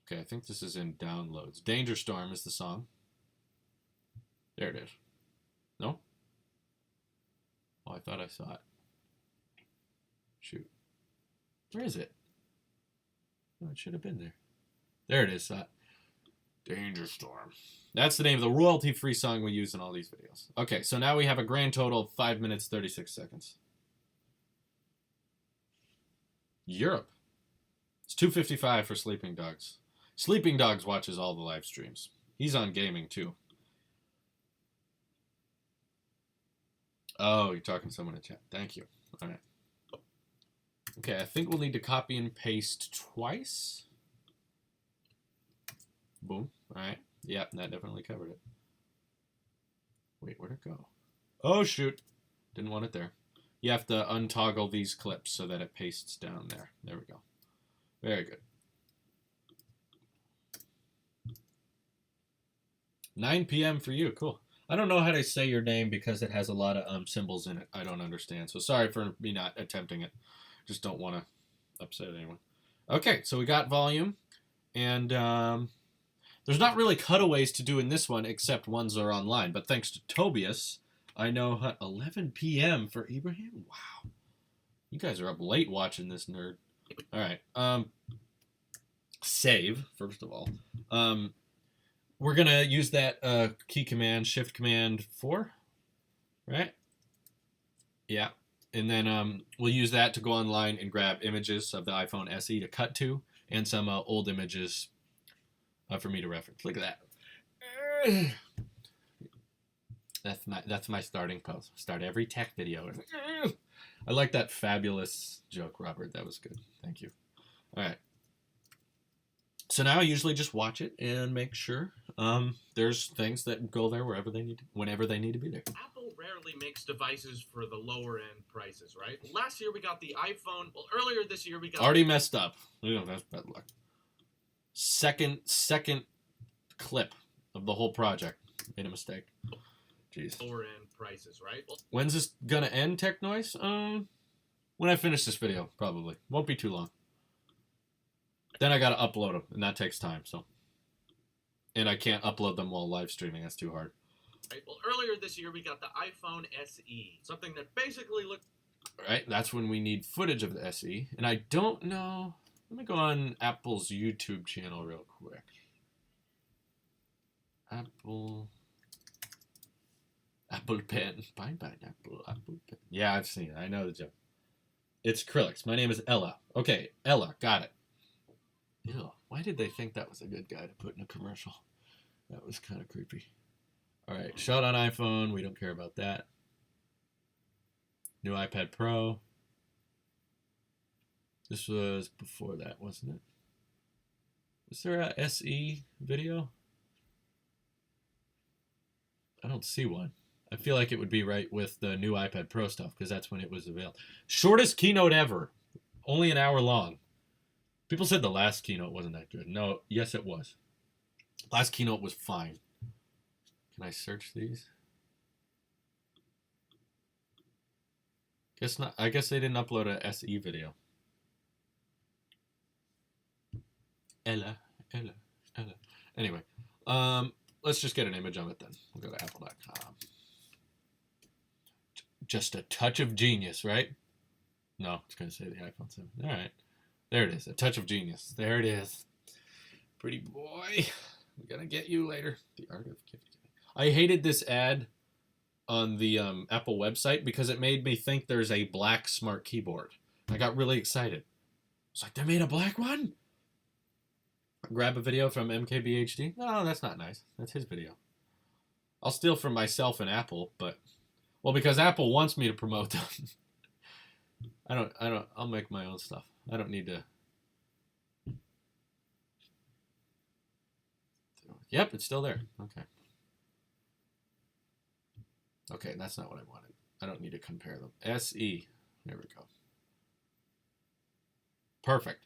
Okay, I think this is in downloads. Danger Storm is the song. There it is. No? Oh, I thought I saw it. Shoot. Where is it? Oh, it should have been there. There it is. Danger Storm. That's the name of the royalty-free song we use in all these videos. Okay, so now we have a grand total of 5 minutes, 36 seconds. Europe. It's 2:55 for Sleeping Dogs. Sleeping Dogs watches all the live streams. He's on gaming, too. Oh, you're talking to someone in chat. Thank you. All right. Okay, I think we'll need to copy and paste twice. Boom. All right. Yep, that definitely covered it. Wait, where'd it go? Oh, shoot. Didn't want it there. You have to untoggle these clips so that it pastes down there. There we go. Very good. 9 p.m. for you. Cool. I don't know how to say your name because it has a lot of symbols in it. I don't understand. So sorry for me not attempting it. Just don't want to upset anyone. Okay, so we got volume. And there's not really cutaways to do in this one except ones that are online. But thanks to Tobias, I know 11 p.m. for Ibrahim. Wow. You guys are up late watching this nerd. All right. Save, first of all. We're going to use that key command, Shift Command 4, right? Yeah. And then we'll use that to go online and grab images of the iPhone SE to cut to and some old images for me to reference. Look at that. That's my starting pose. Start every tech video. I like that fabulous joke, Robert. That was good. Thank you. All right. So now I usually just watch it and make sure there's things that go there whenever they need to be there. Apple rarely makes devices for the lower end prices, right? Last year we got the iPhone. Well, earlier this year we got already messed up. That's bad luck. Second clip of the whole project. Made a mistake. Jeez. Lower end prices, right? Well, when's this gonna end, Tech Noise? When I finish this video, probably. Won't be too long. Then I gotta upload them, and that takes time, so. And I can't upload them while live streaming, that's too hard. Right. Well, earlier this year we got the iPhone SE, something that basically looked... Right, that's when we need footage of the SE. And I don't know... Let me go on Apple's YouTube channel real quick. Apple Pen. Apple Pen. Yeah, I've seen it. I know the joke. It's Krillix. My name is Ella. Okay, Ella. Got it. Ew. Why did they think that was a good guy to put in a commercial? That was kind of creepy. All right, shot on iPhone. We don't care about that. New iPad Pro. This was before that, wasn't it? Was there a SE video? I don't see one. I feel like it would be right with the new iPad Pro stuff because that's when it was available. Shortest keynote ever. Only an hour long. People said the last keynote wasn't that good. No, yes it was. Last keynote was fine. Can I search these? Guess not. I guess they didn't upload a SE video. Ella. Anyway, let's just get an image of it then. We'll go to apple.com. Just a touch of genius, right? No, it's going to say the iPhone 7. All right. There it is. A touch of genius. There it is. Pretty boy. We're going to get you later. The art of gift giving. I hated this ad on the Apple website because it made me think there's a black smart keyboard. I got really excited. It's like, they made a black one? Grab a video from MKBHD? No, that's not nice. That's his video. I'll steal from myself and Apple, but... Well, because Apple wants me to promote them. I'll make my own stuff. I don't need to... Yep, it's still there. Okay. Okay, that's not what I wanted. I don't need to compare them. SE. There we go. Perfect.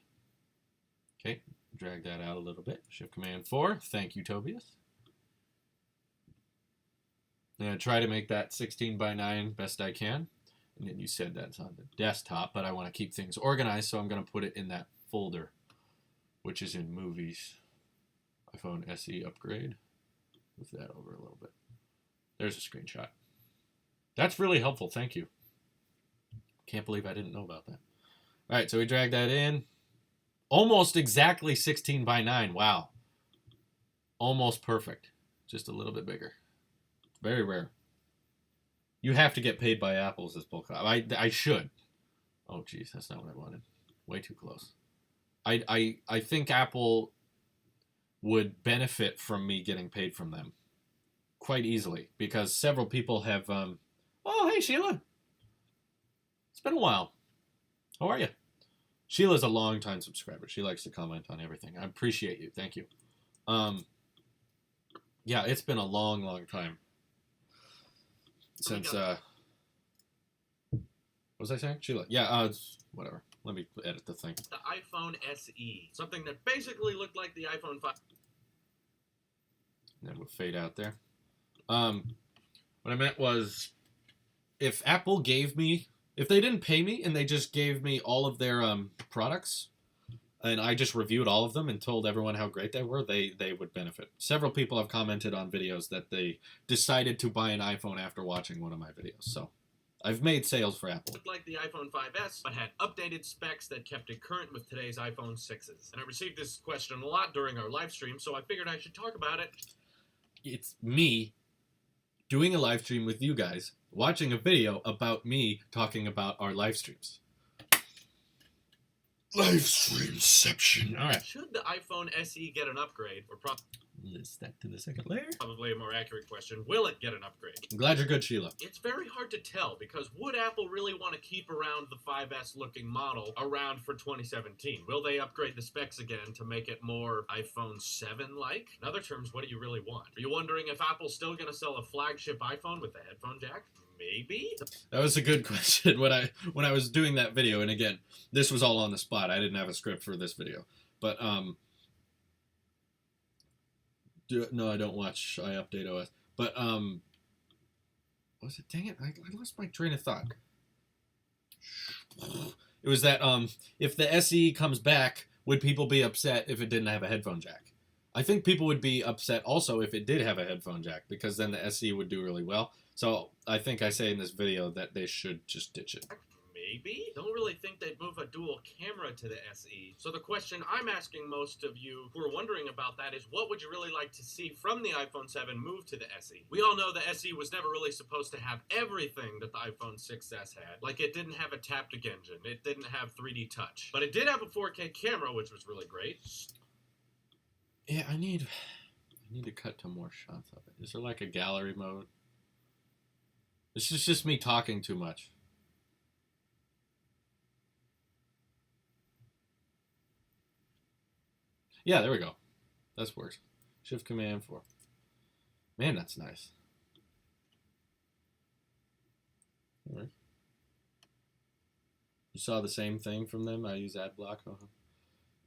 Okay, drag that out a little bit. Shift Command 4. Thank you, Tobias. I'm going to try to make that 16 by 9 best I can. And then you said that's on the desktop, but I want to keep things organized, so I'm going to put it in that folder, which is in Movies. iPhone SE upgrade. Move that over a little bit. There's a screenshot. That's really helpful. Thank you. Can't believe I didn't know about that. All right, so we drag that in. Almost exactly 16 by 9. Wow. Almost perfect. Just a little bit bigger. Very rare. You have to get paid by Apple as this bulk. I should. Oh, geez, that's not what I wanted. Way too close. I think Apple would benefit from me getting paid from them quite easily because several people have... Oh, hey, Sheila. It's been a while. How are you? Sheila's a long-time subscriber. She likes to comment on everything. I appreciate you. Thank you. Yeah, it's been a long, long time since... what was I saying? Sheila. Yeah, whatever. Let me edit the thing. The iPhone SE. Something that basically looked like the iPhone 5. And then we'll fade out there. What I meant was, if Apple gave me... If they didn't pay me and they just gave me all of their products, and I just reviewed all of them and told everyone how great they were, they would benefit. Several people have commented on videos that they decided to buy an iPhone after watching one of my videos. So I've made sales for Apple. Looked like the iPhone 5S, but had updated specs that kept it current with today's iPhone 6s. And I received this question a lot during our live stream, so I figured I should talk about it. It's me doing a live stream with you guys, watching a video about me talking about our live streams. Live streamception. All right. Should the iPhone SE get an upgrade, or List that to the second layer. probably a more accurate question, will it get an upgrade? I'm glad you're good, Sheila. It's very hard to tell, because would Apple really want to keep around the 5S looking model around for 2017? Will they upgrade the specs again to make it more iPhone 7-like? In other terms, what do you really want? Are you wondering if Apple's still going to sell a flagship iPhone with a headphone jack? Maybe? That was a good question when I was doing that video, and again, this was all on the spot. I didn't have a script for this video. But no, I don't watch iUpdate OS. But what was it? Dang it, I lost my train of thought. It was that if the SE comes back, would people be upset if it didn't have a headphone jack? I think people would be upset also if it did have a headphone jack, because then the SE would do really well. So I think I say in this video that they should just ditch it. Maybe? Don't really think they'd move a dual camera to the SE. So the question I'm asking most of you who are wondering about that is, what would you really like to see from the iPhone 7 move to the SE? We all know the SE was never really supposed to have everything that the iPhone 6s had. Like, it didn't have a taptic engine, it didn't have 3D touch, but it did have a 4K camera, which was really great. Yeah, I need I need to cut to more shots of it. Is there like a gallery mode? This is just me talking too much. Yeah, there we go. That's works. Shift Command 4. Man, that's nice. All right. You saw the same thing from them? I use ad block.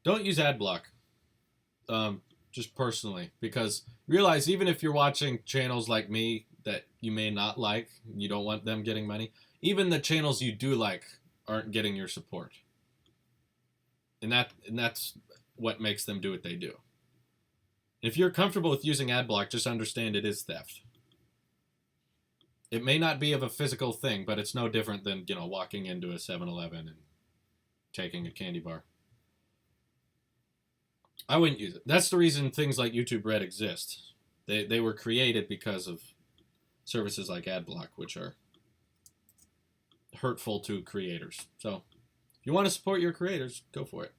Don't use ad block. Just personally, because realize even if you're watching channels like me that you may not like, you don't want them getting money, even the channels you do like aren't getting your support. And that's what makes them do what they do. If you're comfortable with using ad block, just understand it is theft. It may not be of a physical thing, but it's no different than, you know, walking into a 7-Eleven and taking a candy bar. I wouldn't use it. That's the reason things like YouTube Red exist. They were created because of services like AdBlock, which are hurtful to creators. So if you want to support your creators, go for it.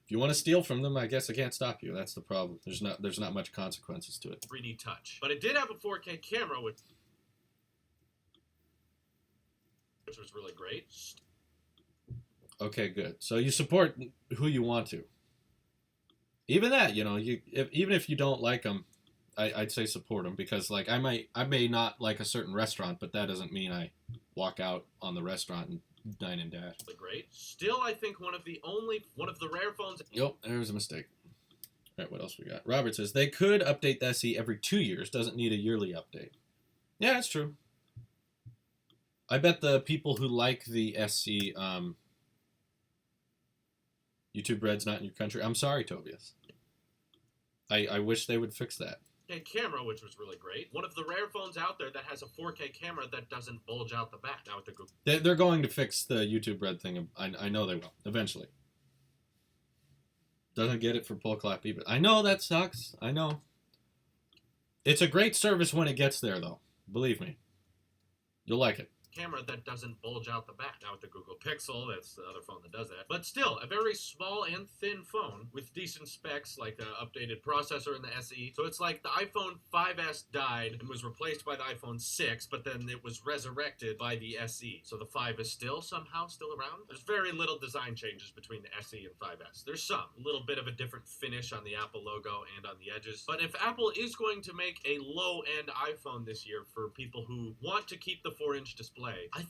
If you want to steal from them, I guess I can't stop you. That's the problem. There's not much consequences to it. 3D touch. But it did have a 4K camera, which was really great. Okay, good. So you support who you want to. Even that, you know, even if you don't like them, I'd say support them, because like I may not like a certain restaurant, but that doesn't mean I walk out on the restaurant and dine and dash. Great. Still, I think one of the rare phones. Yep, there was a mistake. All right, what else we got? Robert says they could update the SE every 2 years. Doesn't need a yearly update. Yeah, that's true. I bet the people who like the SE, YouTube Red's not in your country. I'm sorry, Tobias. I wish they would fix that. Camera, which was really great. One of the rare phones out there that has a 4K camera that doesn't bulge out the back. Now with the Google. They're going to fix the YouTube Red thing. I know they will, eventually. Doesn't get it for pull clap either. I know that sucks. I know. It's a great service when it gets there, though. Believe me. You'll like it. Camera that doesn't bulge out the back. Now with the Google Pixel, that's the other phone that does that. But still, a very small and thin phone with decent specs, like an updated processor in the SE. So it's like the iPhone 5S died and was replaced by the iPhone 6, but then it was resurrected by the SE. So the 5 is somehow still around. There's very little design changes between the SE and 5S. There's some. A little bit of a different finish on the Apple logo and on the edges. But if Apple is going to make a low-end iPhone this year for people who want to keep the 4-inch display, I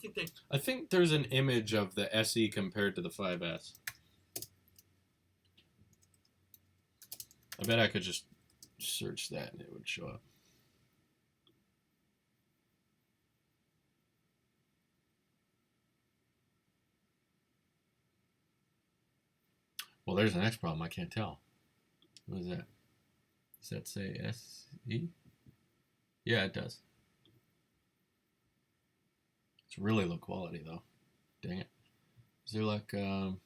think there's an image of the SE compared to the 5S. I bet I could just search that and it would show up. Well, there's the next problem. I can't tell. What is that? Does that say SE? Yeah, it does. It's really low quality, though. Dang it. Is there like, Well,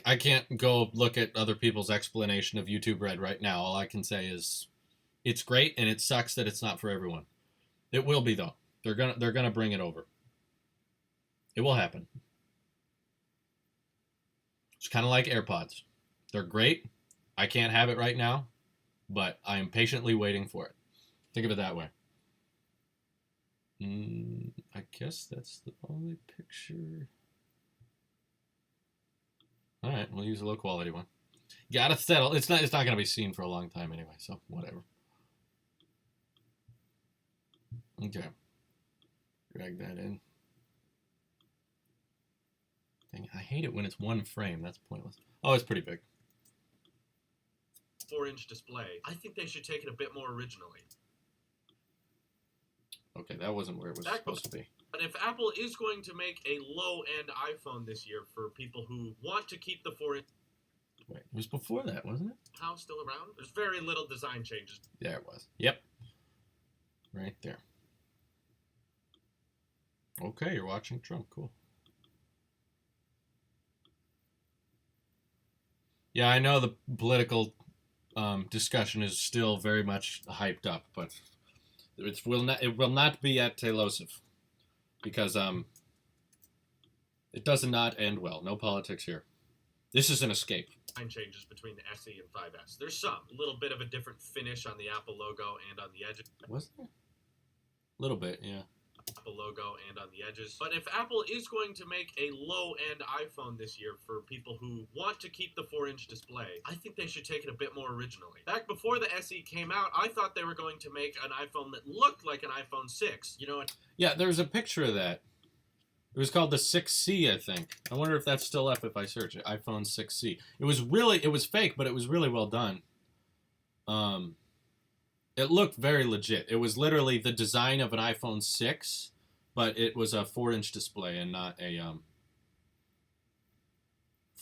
I can't go look at other people's explanation of YouTube Red right now. All I can say is it's great, and it sucks that it's not for everyone. It will be, though. They're gonna bring it over. It will happen. It's kind of like AirPods. They're great. I can't have it right now, but I am patiently waiting for it. Think of it that way. I guess that's the only picture. All right, we'll use a low quality one. Gotta settle. It's not gonna be seen for a long time anyway, so whatever. Okay. Drag that in. Dang, I hate it when it's one frame. That's pointless. Oh, it's pretty big. 4-inch display. I think they should take it a bit more originally. Okay, that wasn't where it was supposed to be. But if Apple is going to make a low-end iPhone this year for people who want to keep the 4-inch... Wait, it was before that, wasn't it? How still around? There's very little design changes. There it was. Yep. Right there. Okay, you're watching Trump. Cool. Yeah, I know the political discussion is still very much hyped up, but it will not be at Taylosive because It does not end well. No politics here. This is an escape. Changes between the SE and 5S. There's some. A little bit of a different finish on the Apple logo and on the edges. Was there? A little bit, yeah. Apple logo and on the edges. But if Apple is going to make a low-end iPhone this year for people who want to keep the 4-inch display, I think they should take it a bit more originally. Back before the SE came out, I thought they were going to make an iPhone that looked like an iPhone 6. You know what? Yeah, there's a picture of that. It was called the 6C, I think. I wonder if that's still up if I search it. iPhone 6C. It was fake, but it was really well done. It looked very legit. It was literally the design of an iPhone 6, but it was a 4-inch display and not a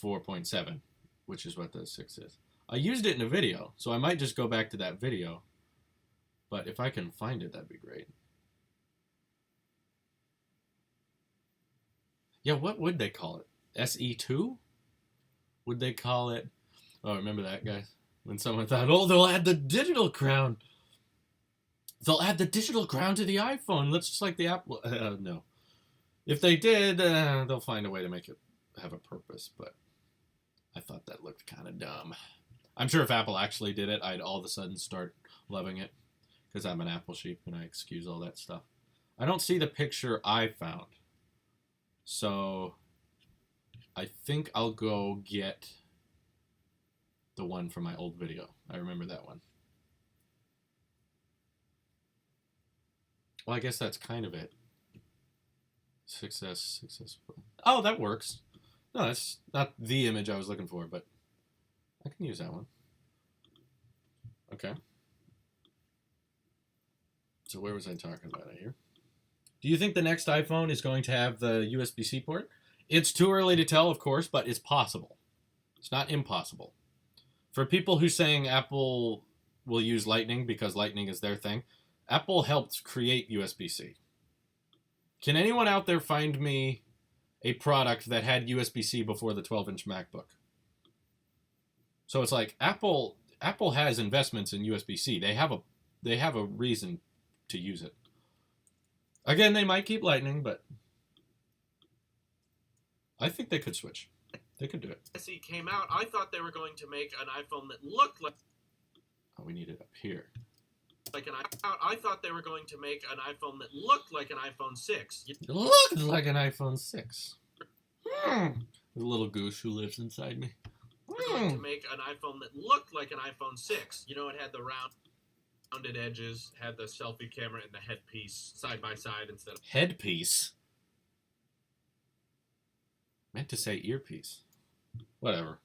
4.7, which is what the 6 is. I used it in a video, so I might just go back to that video. But if I can find it, that'd be great. Yeah, what would they call it? SE2? Would they call it... Oh, remember that, guys? When someone thought, oh, they'll add the digital crown. They'll add the digital crown to the iPhone. That's just like the Apple... no. If they did, they'll find a way to make it have a purpose, but I thought that looked kind of dumb. I'm sure if Apple actually did it, I'd all of a sudden start loving it, because I'm an Apple sheep and I excuse all that stuff. I don't see the picture I found. So I think I'll go get the one from my old video. I remember that one. Well, I guess that's kind of it. Successful. Oh, that works. No, that's not the image I was looking for, but I can use that one. Okay. So where was I talking about it here? Do you think the next iPhone is going to have the USB-C port? It's too early to tell, of course, but it's possible. It's not impossible. For people who saying Apple will use Lightning because Lightning is their thing, Apple helped create USB-C. Can anyone out there find me a product that had USB-C before the 12-inch MacBook? So it's like Apple has investments in USB-C. They have a reason to use it. Again, they might keep Lightning, but I think they could switch. They could do it. SE came out, I thought they were going to make an iPhone that looked like... Oh, we need it up here. I thought they were going to make an iPhone that looked like an iPhone 6. It looked like an iPhone 6. The little goose who lives inside me. Going to make an iPhone that looked like an iPhone 6. You know, it had the rounded edges, had the selfie camera and the headpiece side by side instead of... Headpiece? Meant to say earpiece. Whatever.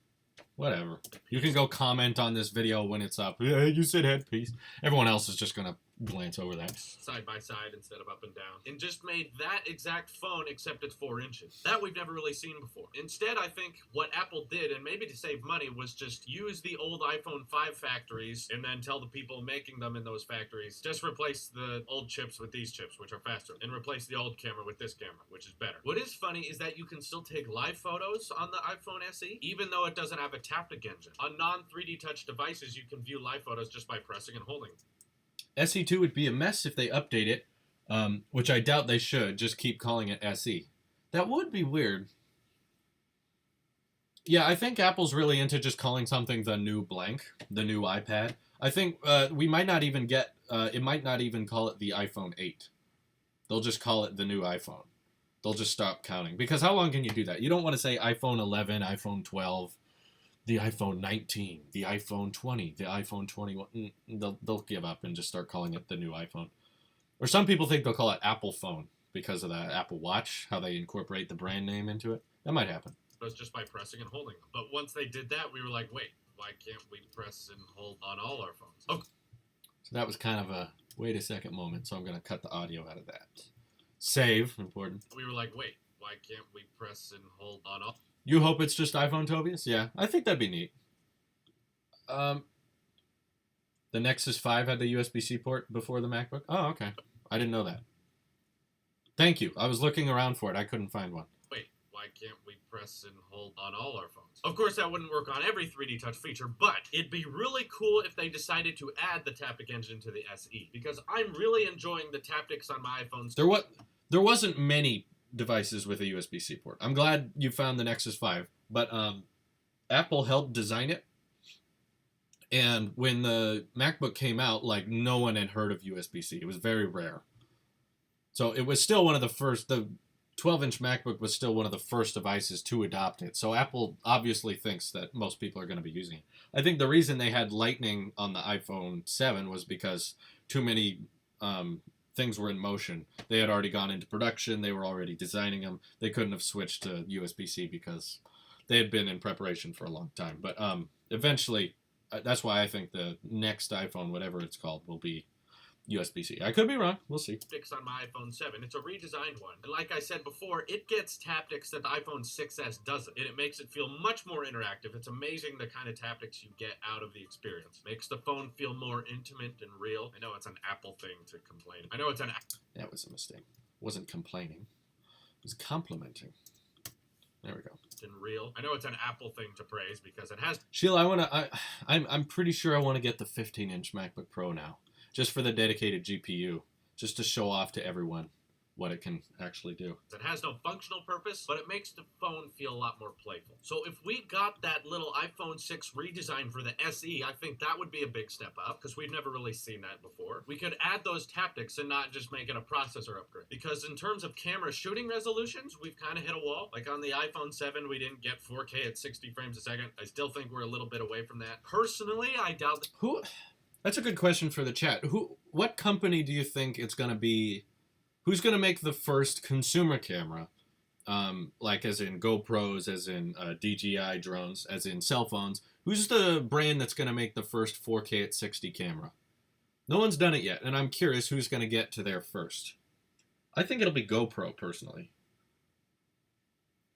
You can go comment on this video when it's up. Yeah, you said headpiece. Everyone else is just going to glance over that. Side by side instead of up and down. And just made that exact phone, except it's 4 inches. That we've never really seen before. Instead, I think what Apple did, and maybe to save money, was just use the old iPhone 5 factories and then tell the people making them in those factories, just replace the old chips with these chips, which are faster, and replace the old camera with this camera, which is better. What is funny is that you can still take live photos on the iPhone SE, even though it doesn't have a taptic engine. On non-3D touch devices, you can view live photos just by pressing and holding. SE2 would be a mess if they update it, which I doubt they should. Just keep calling it SE. That would be weird. Yeah, I think Apple's really into just calling something the new blank, the new iPad. I think we might not even get, it might not even call it the iPhone 8. They'll just call it the new iPhone. They'll just stop counting. Because how long can you do that? You don't want to say iPhone 11, iPhone 12, the iPhone 19, the iPhone 20, the iPhone 21. They'll give up and just start calling it the new iPhone. Or some people think they'll call it Apple Phone because of the Apple Watch, how they incorporate the brand name into it. That might happen. It was just by pressing and holding them. But once they did that, we were like, wait, why can't we press and hold on all our phones? Oh. So that was kind of a wait a second moment, so I'm going to cut the audio out of that. Save, important. We were like, wait, why can't we press and hold on all... You hope it's just iPhone, Tobias? Yeah, I think that'd be neat. The Nexus 5 had the USB-C port before the MacBook? Oh, okay. I didn't know that. Thank you. I was looking around for it. I couldn't find one. Wait, why can't we press and hold on all our phones? Of course, that wouldn't work on every 3D Touch feature, but it'd be really cool if they decided to add the Taptic engine to the SE, because I'm really enjoying the Taptics on my iPhones. There wasn't many devices with a USB-C port. I'm glad you found the Nexus 5, but Apple helped design it. And when the MacBook came out, like, no one had heard of USB-C. It was very rare. So it was still one of the first, the 12-inch MacBook was still one of the first devices to adopt it. So Apple obviously thinks that most people are going to be using it. I think the reason they had Lightning on the iPhone 7 was because too many things were in motion. They had already gone into production. They were already designing them. They couldn't have switched to USB-C because they had been in preparation for a long time. But eventually, that's why I think the next iPhone, whatever it's called, will be USB-C. I could be wrong. We'll see. Fixed on my iPhone 7. It's a redesigned one. And like I said before, it gets taptics that the iPhone 6s doesn't. And it makes it feel much more interactive. It's amazing the kind of taptics you get out of the experience. Makes the phone feel more intimate and real. I know it's an Apple thing to complain. I know it's an... That was a mistake. It wasn't complaining. It was complimenting. There we go. And real. I know it's an Apple thing to praise because it has... Sheila, I'm pretty sure I want to get the 15-inch MacBook Pro now. Just for the dedicated GPU, just to show off to everyone what it can actually do. It has no functional purpose, but it makes the phone feel a lot more playful. So if we got that little iPhone 6 redesign for the SE, I think that would be a big step up, because we've never really seen that before. We could add those taptics and not just make it a processor upgrade. Because in terms of camera shooting resolutions, we've kind of hit a wall. Like on the iPhone 7, we didn't get 4K at 60 frames a second. I still think we're a little bit away from that. Personally, I doubt that. That's a good question for the chat. What company do you think it's going to be? Who's going to make the first consumer camera? Like as in GoPros, as in DJI drones, as in cell phones. Who's the brand that's going to make the first 4K at 60 camera? No one's done it yet, and I'm curious who's going to get to there first. I think it'll be GoPro, personally.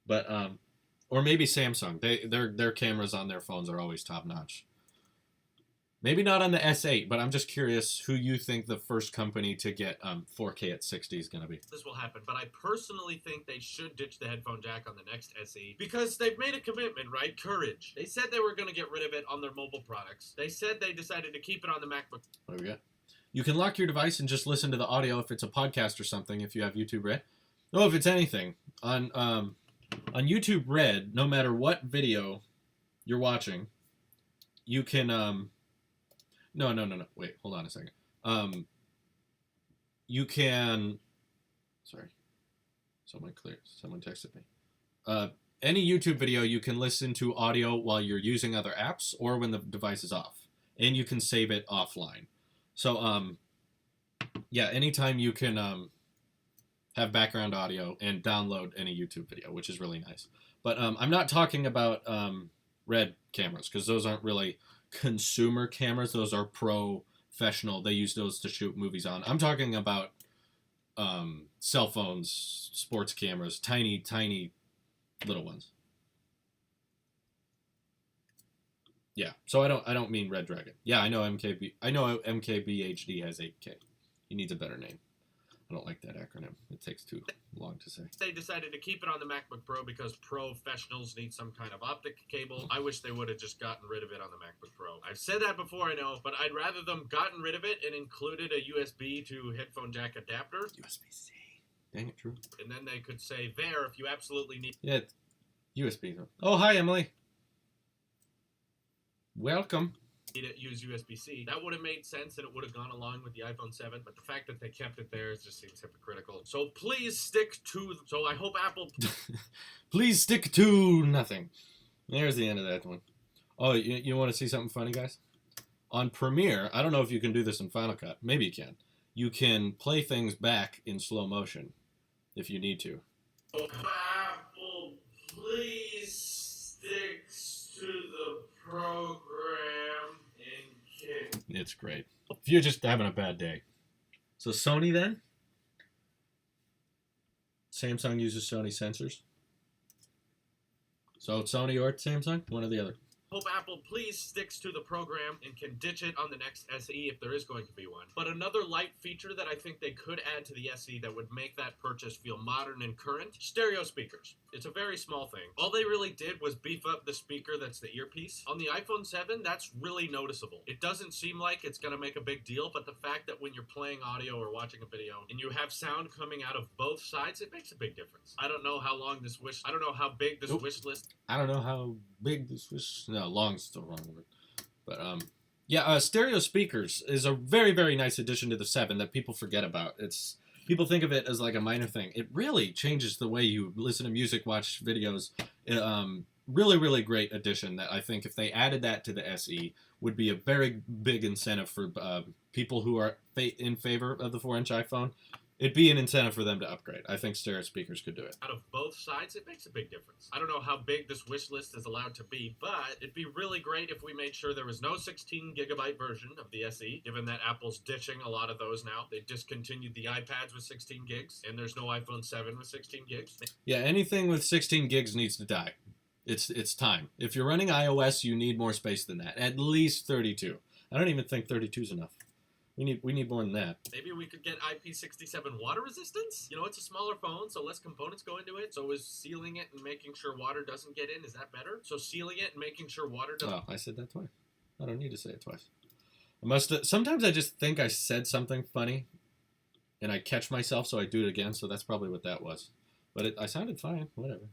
But, or maybe Samsung. Their cameras on their phones are always top-notch. Maybe not on the S8, but I'm just curious who you think the first company to get 4K at 60 is going to be. This will happen, but I personally think they should ditch the headphone jack on the next SE because they've made a commitment, right? Courage. They said they were going to get rid of it on their mobile products. They said they decided to keep it on the MacBook. What do we got? You can lock your device and just listen to the audio if it's a podcast or something, if you have YouTube Red. No, if it's anything. On YouTube Red, no matter what video you're watching, you can... No. Wait, hold on a second. You can... Sorry. Someone texted me. Any YouTube video, you can listen to audio while you're using other apps or when the device is off. And you can save it offline. So, yeah, anytime you can have background audio and download any YouTube video, which is really nice. But I'm not talking about Red cameras, because those aren't really... consumer cameras. Those are professional. They use those to shoot movies on. I'm talking about cell phones, sports cameras, tiny little ones. Yeah. So I don't mean Red Dragon. Yeah, I know MKBHD has 8K. He needs a better name. I don't like that acronym. It takes too long to say. They decided to keep it on the MacBook Pro because professionals need some kind of optic cable. I wish they would have just gotten rid of it on the MacBook Pro. I've said that before, I know, but I'd rather them gotten rid of it and included a USB to headphone jack adapter. USB-C. Dang it, true. And then they could say, there, if you absolutely need... Yeah, USB. Oh, hi, Emily. Welcome. To use USB-C. That would have made sense and it would have gone along with the iPhone 7, but the fact that they kept it there just seems hypocritical. So please stick to... So I hope Apple... Please stick to nothing. There's the end of that one. Oh, you want to see something funny, guys? On Premiere, I don't know if you can do this in Final Cut. Maybe you can. You can play things back in slow motion if you need to. Oh, Apple, please stick to the program. It's great. If you're just having a bad day. So Sony then? Samsung uses Sony sensors. So Sony or Samsung? One or the other. Hope Apple please sticks to the program and can ditch it on the next SE if there is going to be one. But another light feature that I think they could add to the SE that would make that purchase feel modern and current, stereo speakers. It's a very small thing. All they really did was beef up the speaker that's the earpiece. On the iPhone 7, that's really noticeable. It doesn't seem like it's gonna make a big deal, but the fact that when you're playing audio or watching a video and you have sound coming out of both sides, it makes a big difference. I don't know how big this wish list. I don't know how big this wish. No, long's still wrong word. But yeah, stereo speakers is a very, very nice addition to the 7 that people forget about. People think of it as like a minor thing. It really changes the way you listen to music, watch videos. Really, really great addition that I think if they added that to the SE would be a very big incentive for people who are in favor of the 4-inch iPhone. It'd be an incentive for them to upgrade. I think stereo speakers could do it. Out of both sides, it makes a big difference. I don't know how big this wish list is allowed to be, but it'd be really great if we made sure there was no 16 gigabyte version of the SE, given that Apple's ditching a lot of those now. They discontinued the iPads with 16 gigs, and there's no iPhone 7 with 16 gigs. Yeah, anything with 16 gigs needs to die. It's time. If you're running iOS, you need more space than that. At least 32. I don't even think 32 is enough. We need more than that. Maybe we could get IP67 water resistance? You know, it's a smaller phone, so less components go into it. So is sealing it and making sure water doesn't get in, is that better? So sealing it and making sure water doesn't... Oh, I said that twice. I don't need to say it twice. Sometimes I just think I said something funny, and I catch myself, so I do it again, so that's probably what that was. But I sounded fine. Whatever.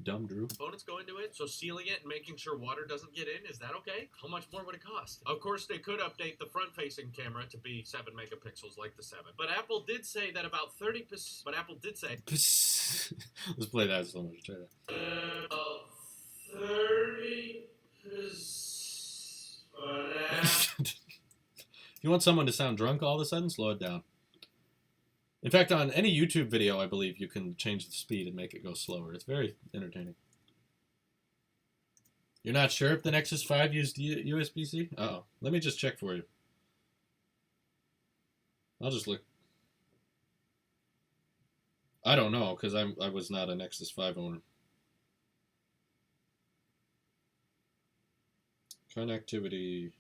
Dumb Drew. Components go into it, so sealing it and making sure water doesn't get in, is that okay? How much more would it cost? Of course, they could update the front-facing camera to be 7 megapixels like the 7. But Apple did say that about 30%... But Apple did say... Let's play that slow motion. Try that. About 30%... You want someone to sound drunk all of a sudden? Slow it down. In fact, on any YouTube video, I believe you can change the speed and make it go slower. It's very entertaining. You're not sure if the Nexus 5 used USB-C? Uh-oh. Let me just check for you. I'll just look. I don't know, because I was not a Nexus 5 owner. Connectivity...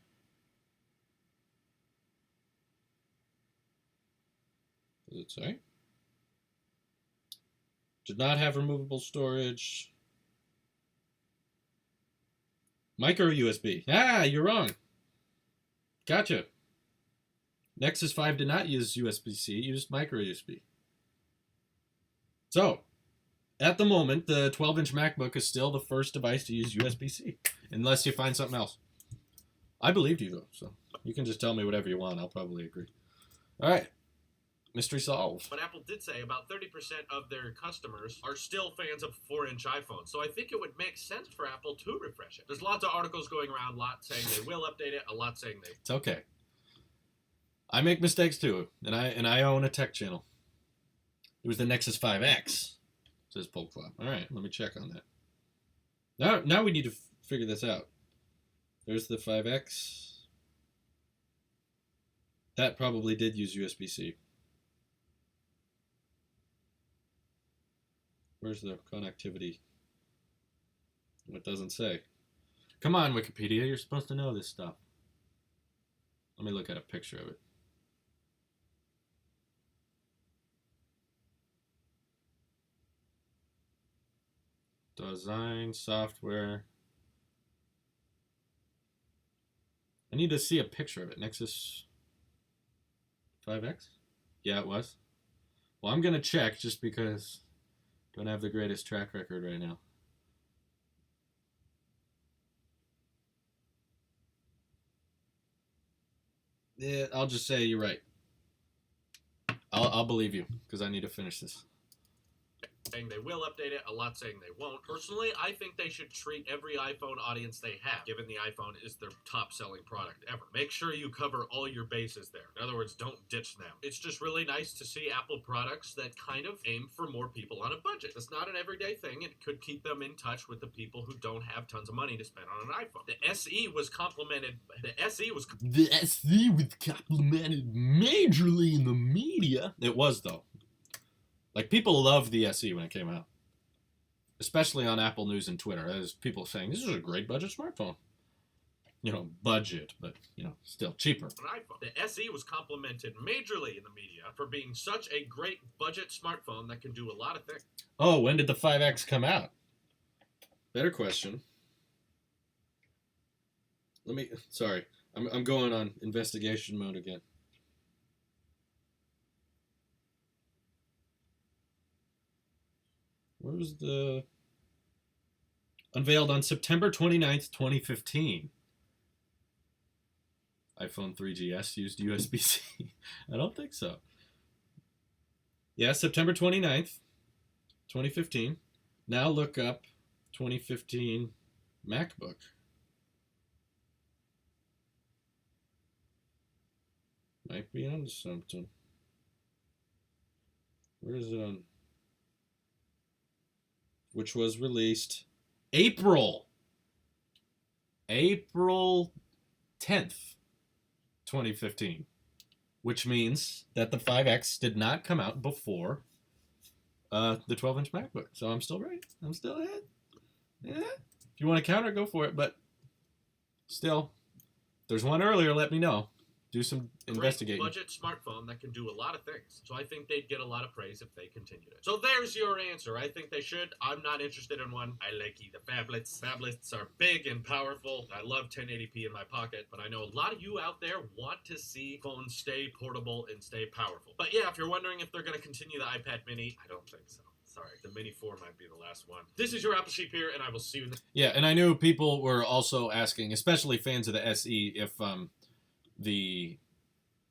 Does it say? Did not have removable storage. Micro USB. Ah, you're wrong. Gotcha. Nexus 5 did not use USB-C, it used micro USB. So, at the moment, the 12-inch MacBook is still the first device to use USB-C, unless you find something else. I believed you, though, so you can just tell me whatever you want. I'll probably agree. All right. Mystery solved. But Apple did say about 30% of their customers are still fans of 4-inch iPhones. So I think it would make sense for Apple to refresh it. There's lots of articles going around, a lot saying they will update it, a lot saying they... It's okay. I make mistakes too, and I own a tech channel. It was the Nexus 5X, says Pulp Flop. All right, let me check on that. Now we need to figure this out. There's the 5X. That probably did use USB-C. Where's the connectivity? It doesn't say. Come on, Wikipedia. You're supposed to know this stuff. Let me look at a picture of it. Design, software. I need to see a picture of it. Nexus 5X? Yeah, it was. Well, I'm going to check just because... Don't have the greatest track record right now. Yeah, I'll just say you're right. I'll believe you because I need to finish this. Saying they will update it, a lot saying they won't. Personally, I think they should treat every iPhone audience they have, given the iPhone is their top-selling product ever. Make sure you cover all your bases there. In other words, don't ditch them. It's just really nice to see Apple products that kind of aim for more people on a budget. It's not an everyday thing. It could keep them in touch with the people who don't have tons of money to spend on an iPhone. The SE was complimented... The SE was complimented majorly in the media. It was, though. Like, people loved the SE when it came out. especially on Apple News and Twitter, as people saying this is a great budget smartphone. You know, budget, but you know, still cheaper. An iPhone. The SE was complimented majorly in the media for being such a great budget smartphone that can do a lot of things. Oh, when did the 5X come out? Better question. Sorry, I'm going on investigation mode again. Where was the... Unveiled on September 29th, 2015. iPhone 3GS used USB-C. I don't think so. Yeah, September 29th, 2015. Now look up 2015 MacBook. Might be onto something. Where is it on? Which was released April 10th, 2015. Which means that the 5X did not come out before the 12-inch MacBook. So I'm still right. I'm still ahead. Yeah. If you want to counter, go for it. But still, if there's one earlier, let me know. Do some investigating. Great budget smartphone that can do a lot of things. So I think they'd get a lot of praise if they continued it. So there's your answer. I think they should. I'm not interested in one. I like the phablets. Phablets are big and powerful. I love 1080p in my pocket, but I know a lot of you out there want to see phones stay portable and stay powerful. But yeah, if you're wondering if they're going to continue the iPad mini, I don't think so. Sorry, the Mini 4 might be the last one. This is your Apple Sheep here, and I will see you in the... Yeah, and I knew people were also asking, especially fans of the SE, if the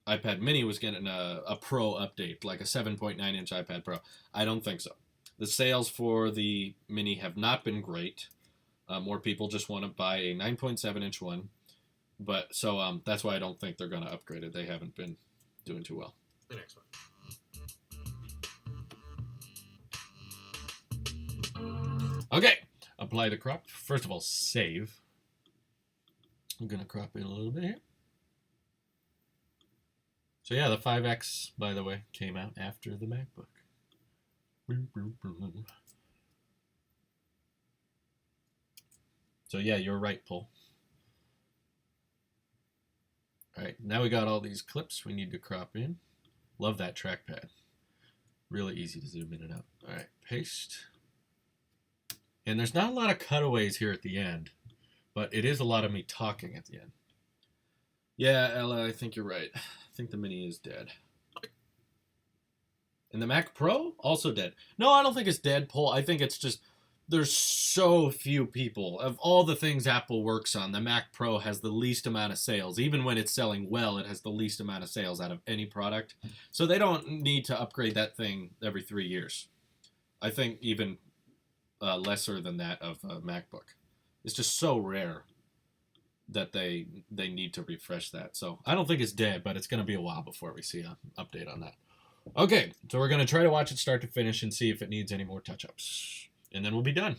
iPad Mini was getting a Pro update, like a 7.9-inch iPad Pro. I don't think so. The sales for the Mini have not been great. More people just want to buy a 9.7-inch one. But so that's why I don't think they're going to upgrade it. They haven't been doing too well. The next one. Okay, apply the crop. First of all, save. I'm going to crop in a little bit here. So yeah, the 5X, by the way, came out after the MacBook. So yeah, you're right, Paul. All right, now we got all these clips we need to crop in. Love that trackpad. Really easy to zoom in and out. All right, paste. And there's not a lot of cutaways here at the end, but it is a lot of me talking at the end. Yeah, Ella, I think you're right. I think the Mini is dead. And the Mac Pro, also dead. No, I don't think it's dead, Paul. I think it's just, there's so few people. Of all the things Apple works on, the Mac Pro has the least amount of sales. Even when it's selling well, it has the least amount of sales out of any product. So they don't need to upgrade that thing every 3 years. I think even lesser than that of a MacBook. It's just so rare that they need to refresh that. So I don't think it's dead, but it's going to be a while before we see an update on that. Okay, so we're going to try to watch it start to finish and see if it needs any more touch-ups. And then we'll be done.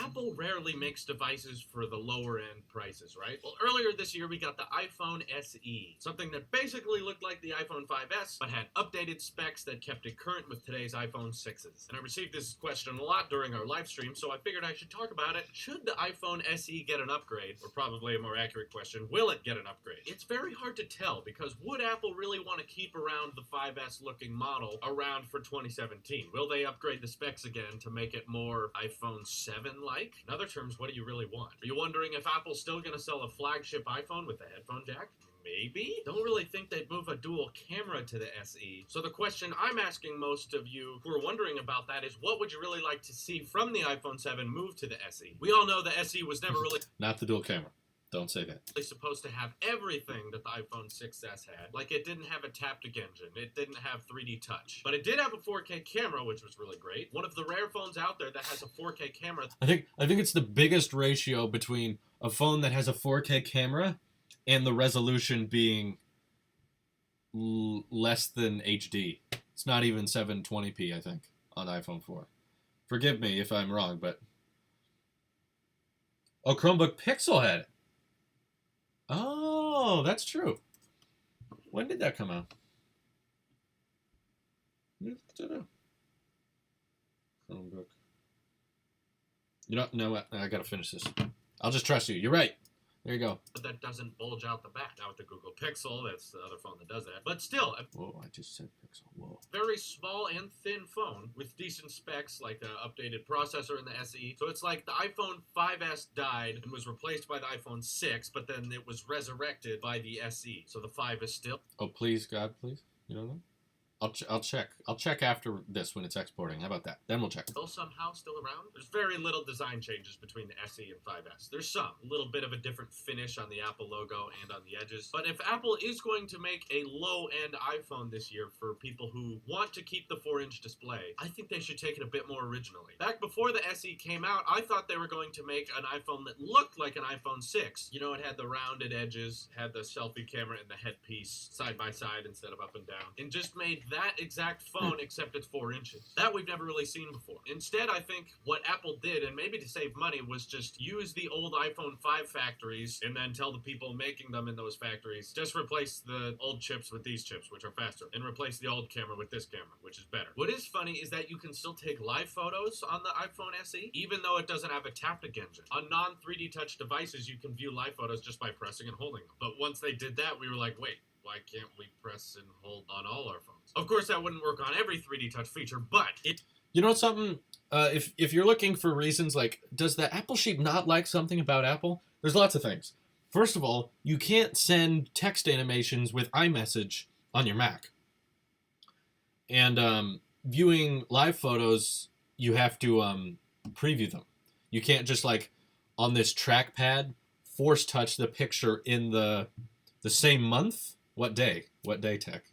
Apple rarely makes devices for the lower end prices, right? Well, earlier this year we got the iPhone SE, something that basically looked like the iPhone 5S, but had updated specs that kept it current with today's iPhone 6s. And I received this question a lot during our live stream, so I figured I should talk about it. Should the iPhone SE get an upgrade? Or probably a more accurate question, will it get an upgrade? It's very hard to tell, because would Apple really want to keep around the 5S looking model around for 2017? Will they upgrade the specs again to make it more iPhone 7 like? In other terms, what do you really want? Are you wondering if Apple's still going to sell a flagship iPhone with a headphone jack? Maybe? Don't really think they'd move a dual camera to the SE. So the question I'm asking most of you who are wondering about that is, what would you really like to see from the iPhone 7 move to the SE? We all know the SE was never really... Not the dual camera. Don't say that. Supposed to have everything that the iPhone 6s had. Like, it didn't have a taptic engine. It didn't have 3D touch. But it did have a 4K camera, which was really great. One of the rare phones out there that has a 4K camera. I think it's the biggest ratio between a phone that has a 4K camera and the resolution being less than HD. It's not even 720p, I think, on iPhone 4. Forgive me if I'm wrong, but... Oh, Chromebook Pixel had it. Oh, that's true. When did that come out? I don't know. Chromebook You know, no, I gotta finish this. I'll just trust you. You're right. There you go. that doesn't bulge out the back. Now with the Google Pixel, that's the other phone that does that. But still, Whoa, I just said Pixel. Whoa. very small and thin phone with decent specs, like an updated processor in the SE. So it's like the iPhone 5S died and was replaced by the iPhone 6, but then it was resurrected by the SE. So the 5 is still... Oh, please, God, please. You don't know? I'll check. I'll check after this when it's exporting. How about that? Then we'll check. Somehow still around. There's very little design changes between the SE and 5S. There's some. A little bit of a different finish on the Apple logo and on the edges. But if Apple is going to make a low-end iPhone this year for people who want to keep the 4-inch display, I think they should take it a bit more originally. Back before the SE came out, I thought they were going to make an iPhone that looked like an iPhone 6. You know, it had the rounded edges, had the selfie camera and the headpiece side by side instead of up and down, and just made that exact phone except it's 4 inches. That we've never really seen before. Instead, I think what Apple did, and maybe to save money, was just use the old iPhone 5 factories and then tell the people making them in those factories, just replace the old chips with these chips, which are faster, and replace the old camera with this camera, which is better. What is funny is that you can still take live photos on the iPhone SE, even though it doesn't have a taptic engine. On non-3D touch devices, you can view live photos just by pressing and holding them. But once they did that, we were like, wait, why can't we press and hold on all our phones? Of course, that wouldn't work on every 3D touch feature, but it... You know something? If you're looking for reasons like, does the Apple sheep not like something about Apple? There's lots of things. First of all, you can't send text animations with iMessage on your Mac. And viewing live photos, you have to preview them. You can't just, like, on this trackpad, force touch the picture in the same month? What day? What day, Tech?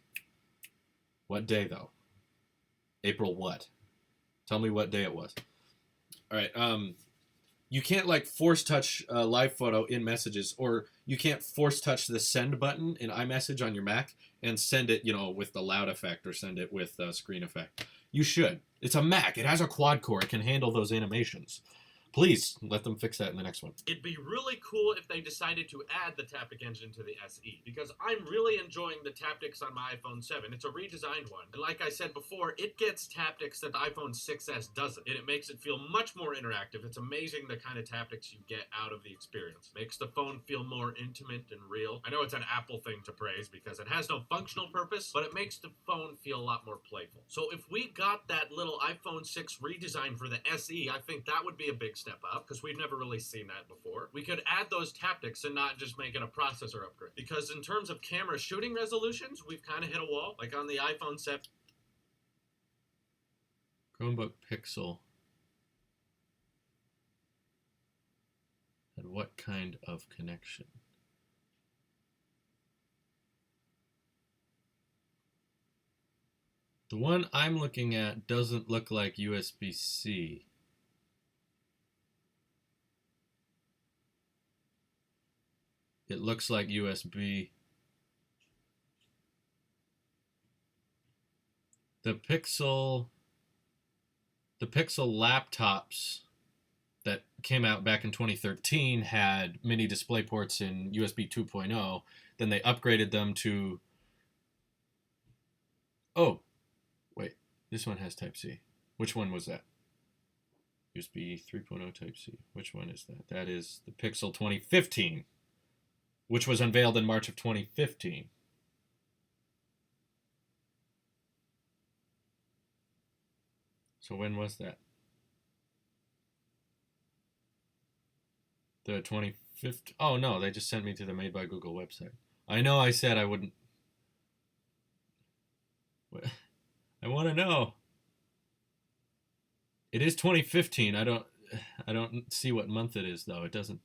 What day, though? April what? Tell me what day it was. All right. You can't, like, force touch a live photo in Messages, or you can't force touch the send button in iMessage on your Mac and send it, you know, with the loud effect or send it with screen effect. You should. It's a Mac. It has a quad core. It can handle those animations. Please let them fix that in the next one. It'd be really cool if they decided to add the Taptic engine to the SE, because I'm really enjoying the Taptics on my iPhone 7. It's a redesigned one, and like I said before, it gets Taptics that the iPhone 6S doesn't, and it makes it feel much more interactive. It's amazing the kind of Taptics you get out of the experience. Makes the phone feel more intimate and real. I know it's an Apple thing to praise because it has no functional purpose, but it makes the phone feel a lot more playful. So if we got that little iPhone 6 redesign for the SE, I think that would be a big step up, because we've never really seen that before. We could add those Taptics and not just make it a processor upgrade, because in terms of camera shooting resolutions, we've kind of hit a wall, like on the iPhone 7. Chromebook Pixel. And what kind of connection? The one I'm looking at doesn't look like USB-C. It looks like USB. The Pixel laptops that came out back in 2013 had mini display ports in USB 2.0. Then they upgraded them to... Oh, wait. This one has Type-C. Which one was that? USB 3.0 Type-C. Which one is that? That is the Pixel 2015. Which was unveiled in March of 2015. So when was that? The 2015... Oh, no, they just sent me to the Made by Google website. I know I said I wouldn't... I want to know. It is 2015. I don't see what month it is, though. It doesn't...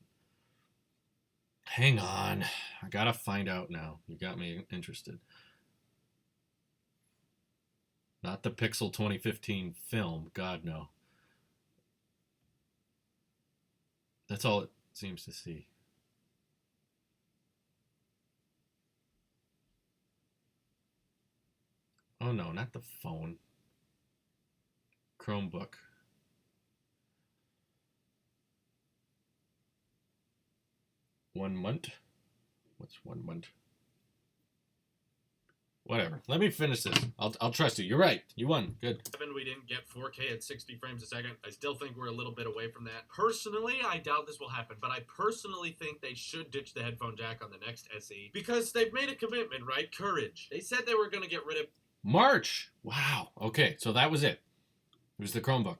Hang on. I gotta find out now. You got me interested. Not the Pixel 2015 film. God, no. That's all it seems to see. Oh, no, not the phone. Chromebook. One month? What's 1 month? Whatever. Let me finish this. I'll trust you. You're right. You won. Good. We didn't get 4K at 60 frames a second. I still think we're a little bit away from that. Personally, I doubt this will happen, but I personally think they should ditch the headphone jack on the next SE because they've made a commitment, right? Courage. They said they were going to get rid of March. Wow. Okay, so that was it. It was the Chromebook.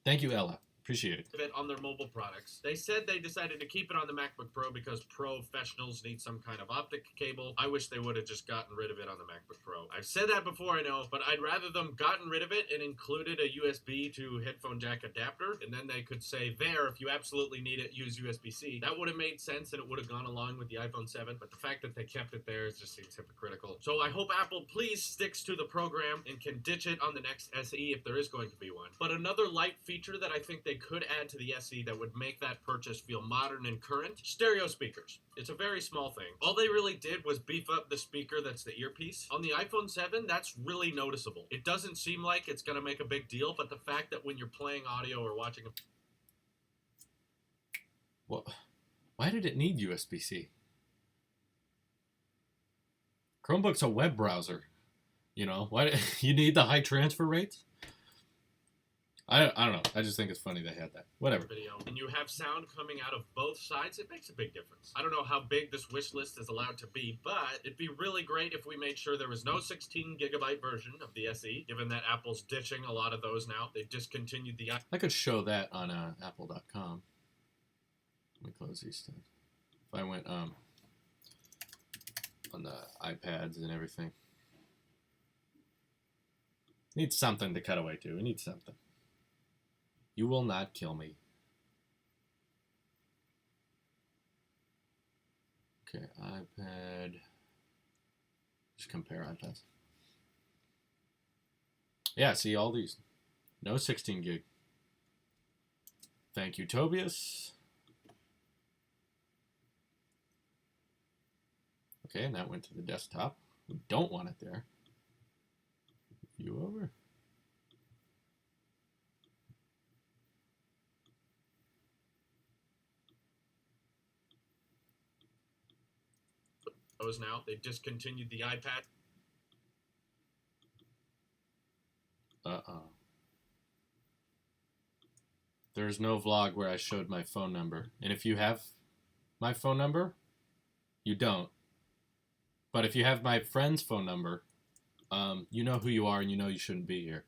Thank you, Ella. Appreciate it on their mobile products. They said they decided to keep it on the MacBook Pro because professionals need some kind of optic cable. I wish they would have just gotten rid of it on the MacBook Pro. I've said that before, I know, but I'd rather them gotten rid of it and included a USB to headphone jack adapter, and then they could say, there, if you absolutely need it, use USB-C. That would have made sense and it would have gone along with the iPhone 7, but the fact that they kept it there just seems hypocritical. So I hope Apple please sticks to the program and can ditch it on the next SE if there is going to be one. But another light feature that I think they could add to the SE that would make that purchase feel modern and current, stereo speakers. It's a very small thing. All they really did was beef up the speaker that's the earpiece. On the iPhone 7, that's really noticeable. It doesn't seem like it's going to make a big deal, but the fact that when you're playing audio or watching a... Well, why did it need USB-C? Chromebook's a web browser. You know, why you need the high transfer rates? I don't know. I just think it's funny they had that. Whatever. Video, and you have sound coming out of both sides, it makes a big difference. I don't know how big this wish list is allowed to be, but it'd be really great if we made sure there was no 16 gigabyte version of the SE, given that Apple's ditching a lot of those now. They discontinued the... I could show that on apple.com. Let me close these things. If I went on the iPads and everything. Need something to cut away to. We need something. You will not kill me. Okay, iPad. Just compare iPads. Yeah, see all these. No 16 gig. Thank you, Tobias. Okay, and that went to the desktop. We don't want it there. View over. Those now. They discontinued the iPad. There's no vlog where I showed my phone number. And if you have my phone number, you don't. But if you have my friend's phone number, you know who you are and you know you shouldn't be here.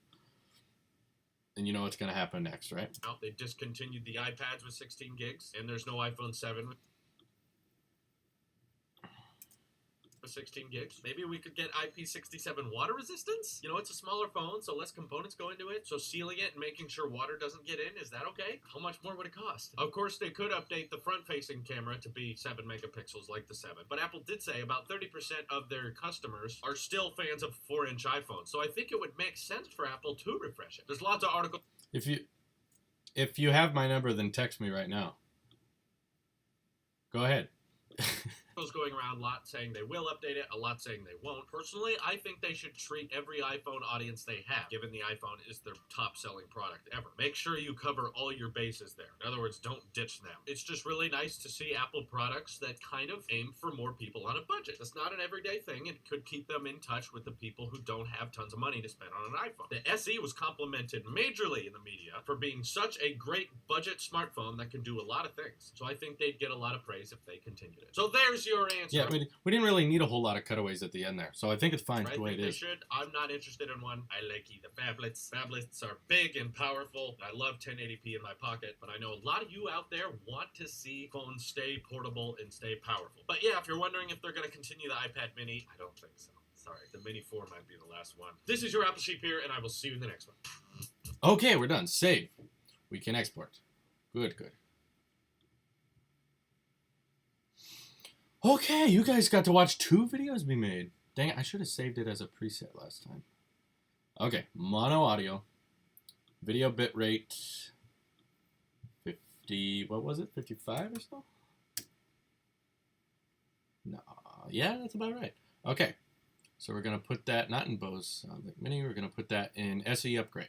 And you know what's going to happen next, right? Now they discontinued the iPads with 16 gigs, and there's no iPhone 7 with 16 gigs. Maybe we could get IP67 water resistance? You know, it's a smaller phone, so less components go into it. So sealing it and making sure water doesn't get in, is that okay? How much more would it cost? Of course, they could update the front-facing camera to be 7 megapixels like the 7. But Apple did say about 30% of their customers are still fans of 4-inch iPhones. So I think it would make sense for Apple to refresh it. There's lots of articles. If you have my number, then text me right now. Go ahead. Going around, a lot saying they will update it, a lot saying they won't. Personally, I think they should treat every iPhone audience they have, given the iPhone is their top-selling product ever. Make sure you cover all your bases there. In other words, don't ditch them. It's just really nice to see Apple products that kind of aim for more people on a budget. That's not an everyday thing, and could keep them in touch with the people who don't have tons of money to spend on an iPhone. The SE was complimented majorly in the media for being such a great budget smartphone that can do a lot of things. So I think they'd get a lot of praise if they continued it. So there's your answer. Yeah, we didn't really need a whole lot of cutaways at the end there, so I think it's fine the way it is. They should. I'm not interested in one. I like the phablets. Phablets are big and powerful. I love 1080p in my pocket, but I know a lot of you out there want to see phones stay portable and stay powerful. But yeah, if you're wondering if they're going to continue the iPad Mini, I don't think so. Sorry, the Mini 4 might be the last one. This is your Apple Sheep here, and I will see you in the next one. Okay, we're done. Save. We can export. Good, good. Okay, you guys got to watch 2 videos be made. Dang it, I should have saved it as a preset last time. Okay, mono audio. Video bitrate 50, what was it, 55 or so? No, yeah, that's about right. Okay, so we're going to put that, not in Bose SoundLink Mini, we're going to put that in SE Upgrade.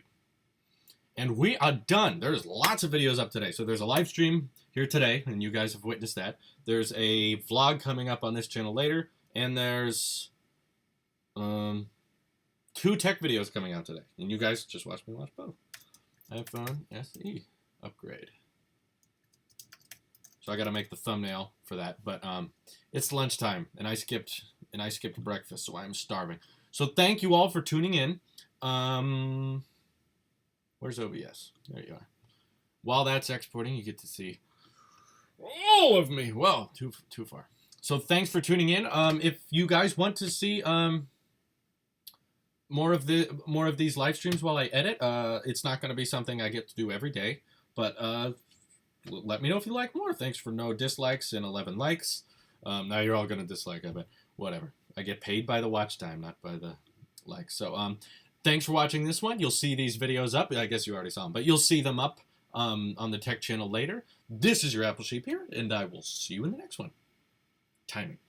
And we are done. There's lots of videos up today. So there's a live stream here today, and you guys have witnessed that. There's a vlog coming up on this channel later, and there's 2 tech videos coming out today, and you guys just watch me watch both. iPhone SE upgrade. So I got to make the thumbnail for that, but it's lunchtime, and I skipped breakfast, so I'm starving. So thank you all for tuning in. Where's OBS? There you are. While that's exporting, you get to see all of me. Well, too far. So thanks for tuning in. If you guys want to see more of these live streams while I edit, it's not going to be something I get to do every day, but let me know if you like more. Thanks for no dislikes and 11 likes. Now you're all going to dislike, I bet. Whatever. I get paid by the watch time, not by the likes. So thanks for watching this one. You'll see these videos up. I guess you already saw them, but you'll see them up on the tech channel later. This is your Apple Sheep here, and I will see you in the next one. Timing.